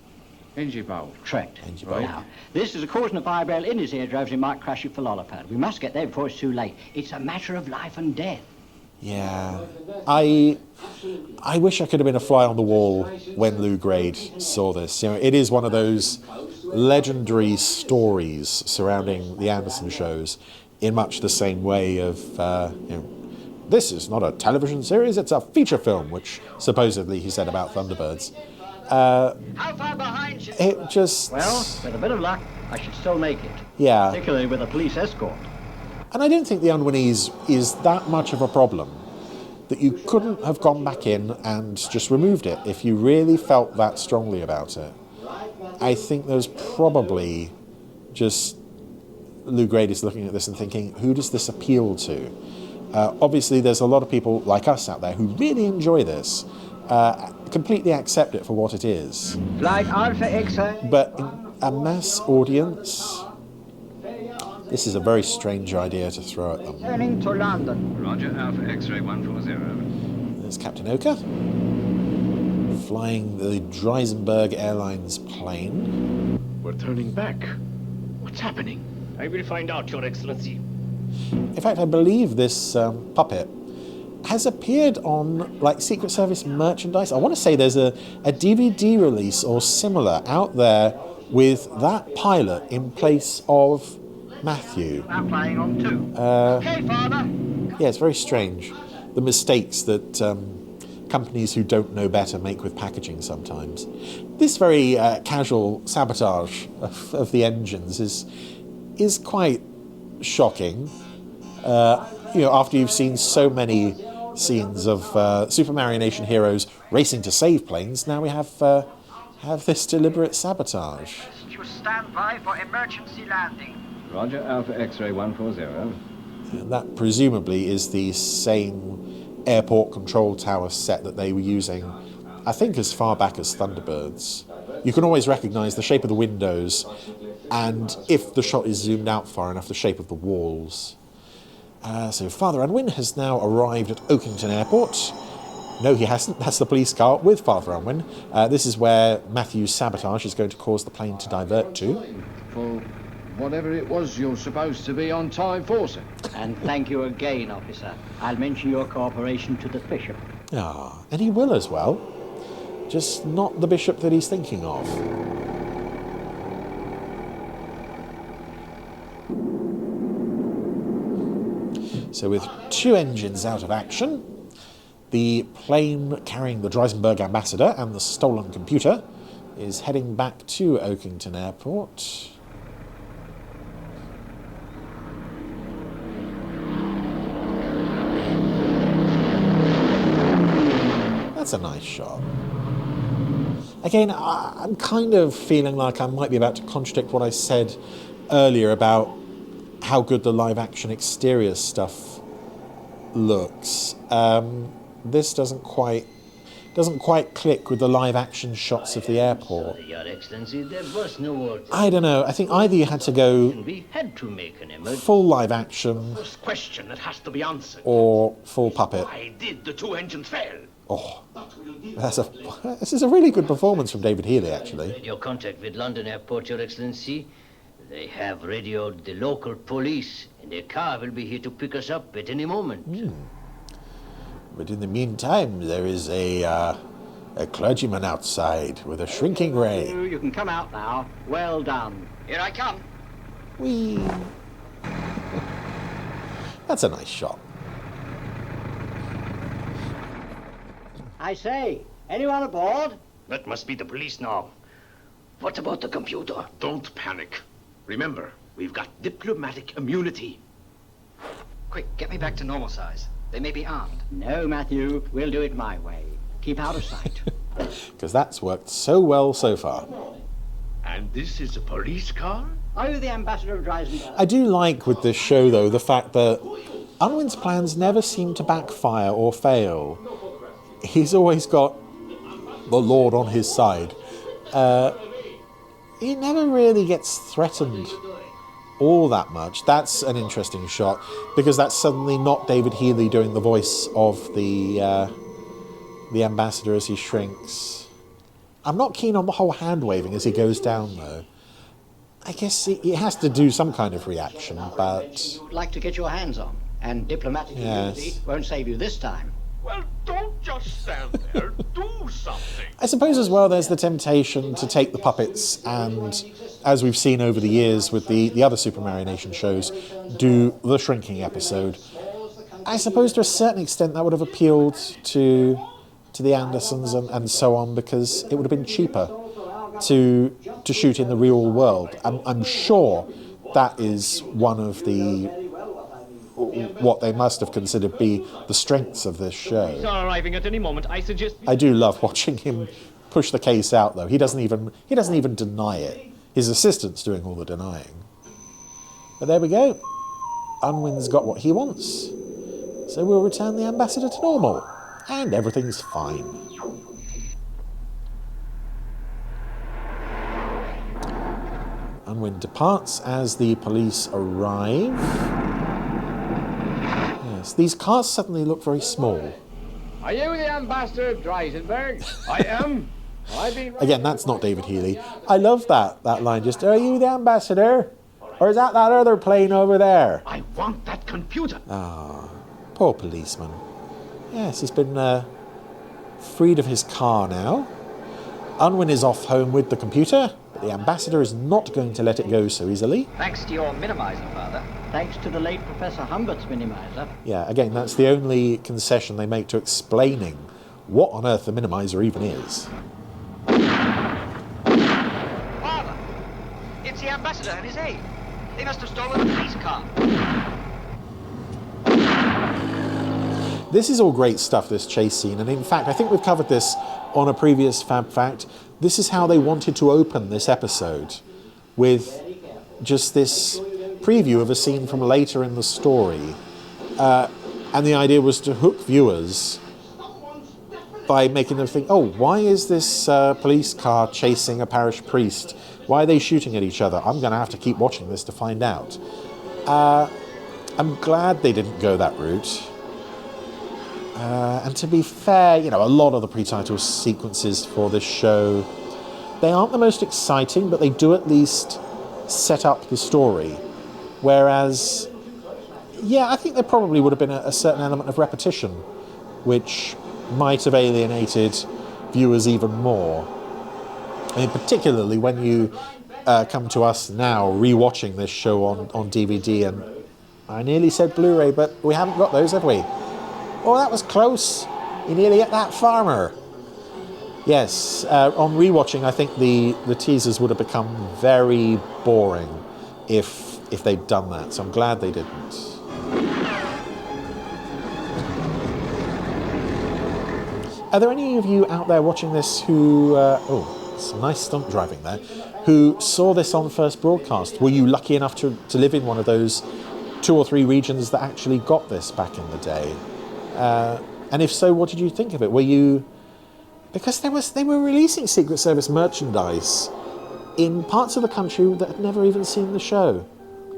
Engie bolt. Correct. Engie bolt. Now, this is causing a vibrail in his eardrums. It might crash your lollipad. We must get there before it's too late. It's a matter of life and death. Yeah. I wish I could have been a fly on the wall when Lou Grade saw this. You know, it is one of those legendary stories surrounding the Anderson shows, in much the same way of, this is not a television series, it's a feature film, which supposedly he said about Thunderbirds. How far behind should... It just... Well, with a bit of luck, I should still make it. Yeah. Particularly with a police escort. And I don't think the Unwinnies is that much of a problem, that you couldn't have gone back in and just removed it if you really felt that strongly about it. I think there's probably just Lou Grade is looking at this and thinking, who does this appeal to? Obviously, there's a lot of people like us out there who really enjoy this, completely accept it for what it is. Flight Alpha X-ray. But in a mass audience, this is a very strange idea to throw at them. Turning to London. Roger, Alpha X-ray 140. There's Captain Oka, flying the Dreisenberg Airlines plane. We're turning back. What's happening? I will find out, Your Excellency. In fact, I believe this puppet has appeared on like Secret Service merchandise. I want to say there's a DVD release or similar out there with that pilot in place of Matthew. I'm flying on too. Okay, Father. Yeah, it's very strange. The mistakes that companies who don't know better make with packaging sometimes. This very casual sabotage of the engines is quite shocking. After you've seen so many scenes of Super Mario Nation heroes racing to save planes, now we have this deliberate sabotage. You stand by for emergency landing. Roger, Alpha X-ray 140. And that presumably is the same airport control tower set that they were using, I think, as far back as Thunderbirds. You can always recognise the shape of the windows and if the shot is zoomed out far enough, the shape of the walls. So Father Unwin has now arrived at Oakington Airport. No, he hasn't. That's the police car with Father Unwin. This is where Matthew's sabotage is going to cause the plane to divert to. For whatever it was you're supposed to be on time for, sir. And thank you again, officer. I'll mention your cooperation to the bishop. Ah, and he will as well. Just not the bishop that he's thinking of. So with 2 engines out of action, the plane carrying the Dreisenberg ambassador and the stolen computer is heading back to Oakington Airport. That's a nice shot. Again, I'm kind of feeling like I might be about to contradict what I said earlier about how good the live-action exterior stuff looks. This doesn't quite click with the live-action shots of the airport. Your Excellency, there was no word. I don't know. I think either you had to go We had to make an emergency. full live-action First question that has to be answered. or full puppet. Why did the 2 engines fail? Oh, this is a really good performance from David Healy, actually. Radio contact with London Airport, Your Excellency. They have radioed the local police, and their car will be here to pick us up at any moment. But in the meantime, there is a clergyman outside with a shrinking ray. You can come out now. Well done. Here I come. Whee! That's a nice shot. I say, anyone aboard? That must be the police now. What about the computer? Don't panic. Remember, we've got diplomatic immunity. Quick, get me back to normal size. They may be armed. No, Matthew. We'll do it my way. Keep out of sight. Because that's worked so well so far. And this is a police car? Are you the ambassador of Dreisenberg? I do like with this show, though, the fact that Unwin's plans never seem to backfire or fail. He's always got the Lord on his side. He never really gets threatened all that much. That's an interesting shot, because that's suddenly not David Healy doing the voice of the ambassador as he shrinks. I'm not keen on the whole hand-waving as he goes down, though. I guess he has to do some kind of reaction, but... You'd like to get your hands on, and diplomatic Yes. immunity won't save you this time. Well, don't just stand there. Do something. I suppose as well there's the temptation to take the puppets and, as we've seen over the years with the other Super Mario Nation shows, do the shrinking episode. I suppose to a certain extent that would have appealed to the Andersons and so on, because it would have been cheaper to shoot in the real world. I'm sure that is one of what they must have considered be the strengths of this show. Arriving at any moment, I suggest. I do love watching him push the case out, though. He doesn't even deny it. His assistant's doing all the denying. But there we go. Unwin's got what he wants. So we'll return the ambassador to normal. And everything's fine. Unwin departs as the police arrive. Yes, these cars suddenly look very small. Are you the ambassador of Dreisenberg? I am. I've been... Again, that's not David Healy. I love that line. Just, are you the ambassador? Or is that other plane over there? I want that computer. Ah, poor policeman. Yes, he's been freed of his car now. Unwin is off home with the computer, but the ambassador is not going to let it go so easily. Thanks to your minimizer, Father. Thanks to the late Professor Humbert's minimizer. Yeah, again, that's the only concession they make to explaining what on earth the minimizer even is. Father! It's the ambassador and his aide. They must have stolen the police car. This is all great stuff, this chase scene, and in fact, I think we've covered this on a previous Fab Fact. This is how they wanted to open this episode, with just this preview of a scene from later in the story. And the idea was to hook viewers by making them think, oh, why is this police car chasing a parish priest Why are they shooting at each other? I'm going to have to keep watching this to find out. I'm glad they didn't go that route. And to be fair, you know, a lot of the pre-title sequences for this show, they aren't the most exciting, but they do at least set up the story. Whereas, yeah, I think there probably would have been a certain element of repetition, which might have alienated viewers even more. I mean, particularly when you come to us now rewatching this show on DVD, and I nearly said Blu-ray, but we haven't got those, have we? Oh, that was close. You nearly hit that farmer. Yes, on rewatching, I think the teasers would have become very boring if they'd done that. So I'm glad they didn't. Are there any of you out there watching this who? Some nice stunt driving there. Who saw this on first broadcast? Were you lucky enough to live in one of those 2 or 3 regions that actually got this back in the day? And if so, what did you think of it? Were you... Because they were releasing Secret Service merchandise in parts of the country that had never even seen the show,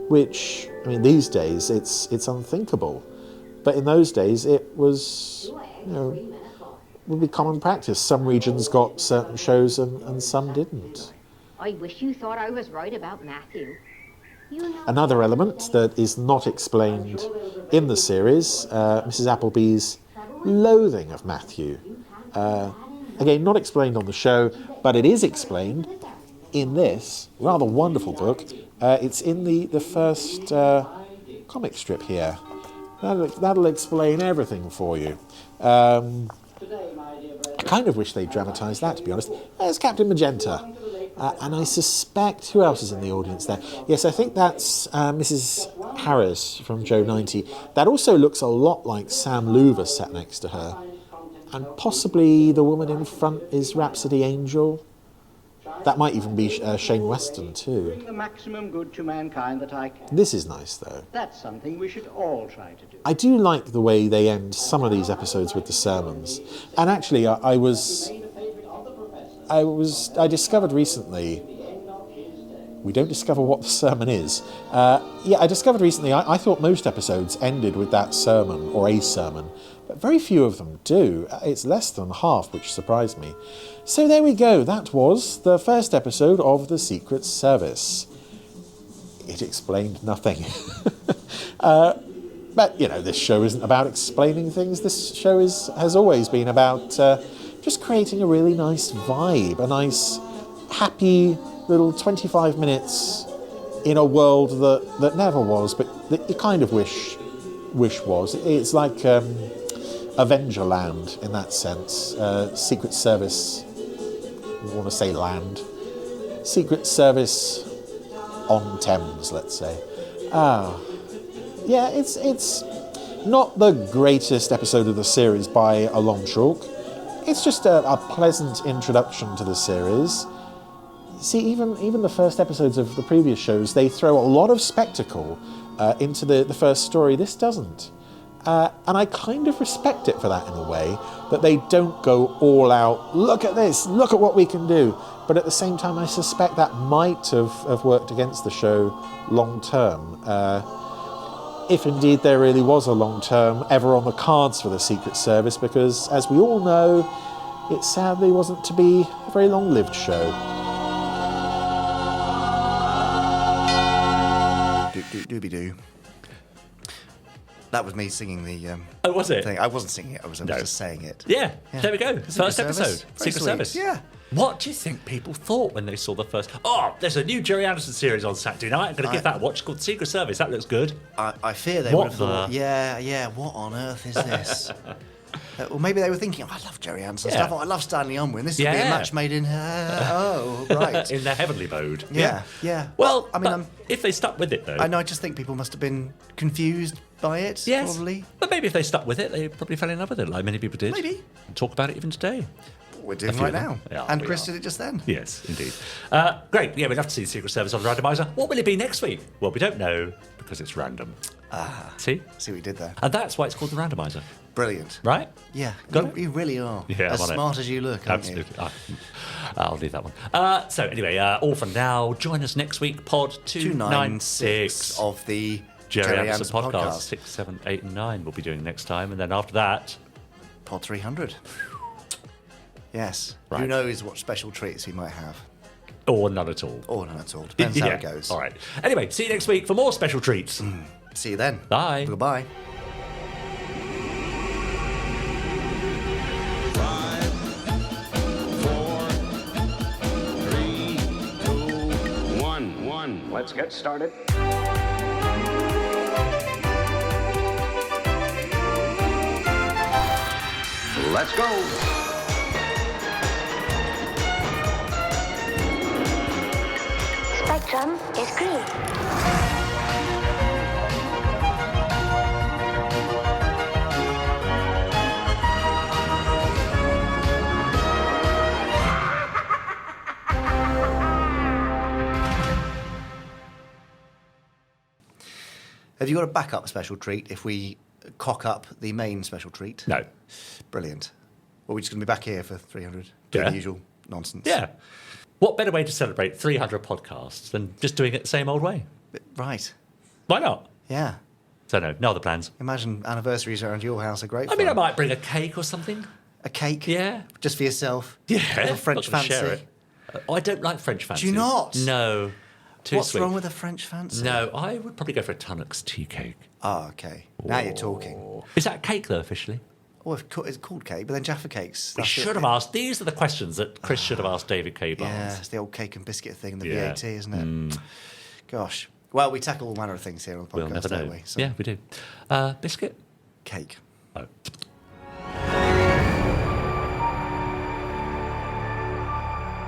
which, I mean, these days it's unthinkable. But in those days it was, you know, would be common practice. Some regions got certain shows and some didn't. I wish you thought I was right about Matthew. Another element that is not explained in the series, Mrs. Appleby's loathing of Matthew. Again, not explained on the show, but it is explained in this rather wonderful book. It's in the first comic strip here. That'll explain everything for you. I kind of wish they'd dramatised that, to be honest. There's Captain Magenta. And I suspect, who else is in the audience there? Yes, I think that's Mrs. Harris from Joe 90. That also looks a lot like Sam Loover sat next to her. And possibly the woman in front is Rhapsody Angel. That might even be Shane Weston too. The maximum good to mankind that I can. This is nice though. That's something we should all try to do. I do like the way they end some of these episodes with the sermons. And actually, I discovered recently, we don't discover what the sermon is. I discovered recently, I thought most episodes ended with that sermon, or a sermon, but very few of them do. It's less than half, which surprised me. So there we go, that was the first episode of The Secret Service. It explained nothing. But, you know, this show isn't about explaining things. This show has always been about just creating a really nice vibe, a nice, happy little 25 minutes in a world that never was, but that you kind of wish was. It's like Avengerland in that sense. Secret Service, I want to say land. Secret Service on Thames, let's say. Yeah, it's not the greatest episode of the series by a long chalk. It's just a pleasant introduction to the series. See, even the first episodes of the previous shows, they throw a lot of spectacle into the first story. This doesn't. And I kind of respect it for that in a way, that they don't go all out, look at this, look at what we can do. But at the same time, I suspect that might have worked against the show long term. If indeed there really was a long term ever on the cards for the Secret Service, because as we all know, it sadly wasn't to be a very long-lived show. Doobie-doo. That was me singing the oh, was it? thing. I wasn't singing it, I was just saying it. Yeah, there we go. First episode. Very Secret sweet. Service. Yeah. What do you think people thought when they saw the first... Oh, there's a new Jerry Anderson series on Saturday night. I'm going to give that a watch. It's called Secret Service. That looks good. I fear they would have thought, yeah, what on earth is this? Or maybe they were thinking, I love Jerry Anderson stuff. I love Stanley Unwin. This would be a match made in... oh, right. In the heavenly mode. Yeah. Well, I mean, if they stuck with it, though... I just think people must have been confused by it, probably. But maybe if they stuck with it, they probably fell in love with it, like many people did. Maybe. And talk about it even today. We're doing right now. Yeah, and Chris did it just then. Yes, indeed. Great. Yeah, we'd love to see the Secret Service on the Randomizer. What will it be next week? Well, we don't know because it's random. See what you did there. And that's why it's called the randomizer. Brilliant. Right? Yeah, Got you really are. Yeah, as I'm on smart it. as you look, aren't Absolutely. I'll leave that one. So anyway, all for now. Join us next week, Pod 296 of the Jerry Anderson podcast. 6, 7, 8, and 9 we'll be doing next time. And then after that, Pod 300. Yes. Right. Who knows what special treats we might have. Or none at all. Or none at all. Depends how it goes. All right. Anyway, see you next week for more special treats. See you then. Bye. Goodbye. 1. Let's get started. Let's go. Spectrum is green. Have you got a backup special treat if we cock up the main special treat? No. Brilliant. Well, we're just going to be back here for 300. Yeah. The usual nonsense. Yeah. What better way to celebrate 300 podcasts than just doing it the same old way? Right. Why not? Yeah. So no other plans. Imagine anniversaries around your house are great. I mean, I might bring a cake or something. A cake? Yeah. Just for yourself? Yeah. A little French Not gonna fancy? share it. I don't like French fancy. Do you not? No. Too What's sweet. wrong with a French fancy? No, I would probably go for a Tunnocks tea cake. Oh, okay. Now you're talking. Is that cake, though, officially? Well, it's called cake, but then Jaffa cakes. We that's should have asked. These are the questions that Chris should have asked David K. Barnes. Yeah, it's the old cake and biscuit thing, the Yeah. VAT, isn't it? Gosh. Well, we tackle all manner of things here on the podcast, We'll never know. don't we? So- Yeah, we do. Biscuit? Cake. Oh.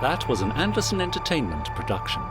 That was an Anderson Entertainment production.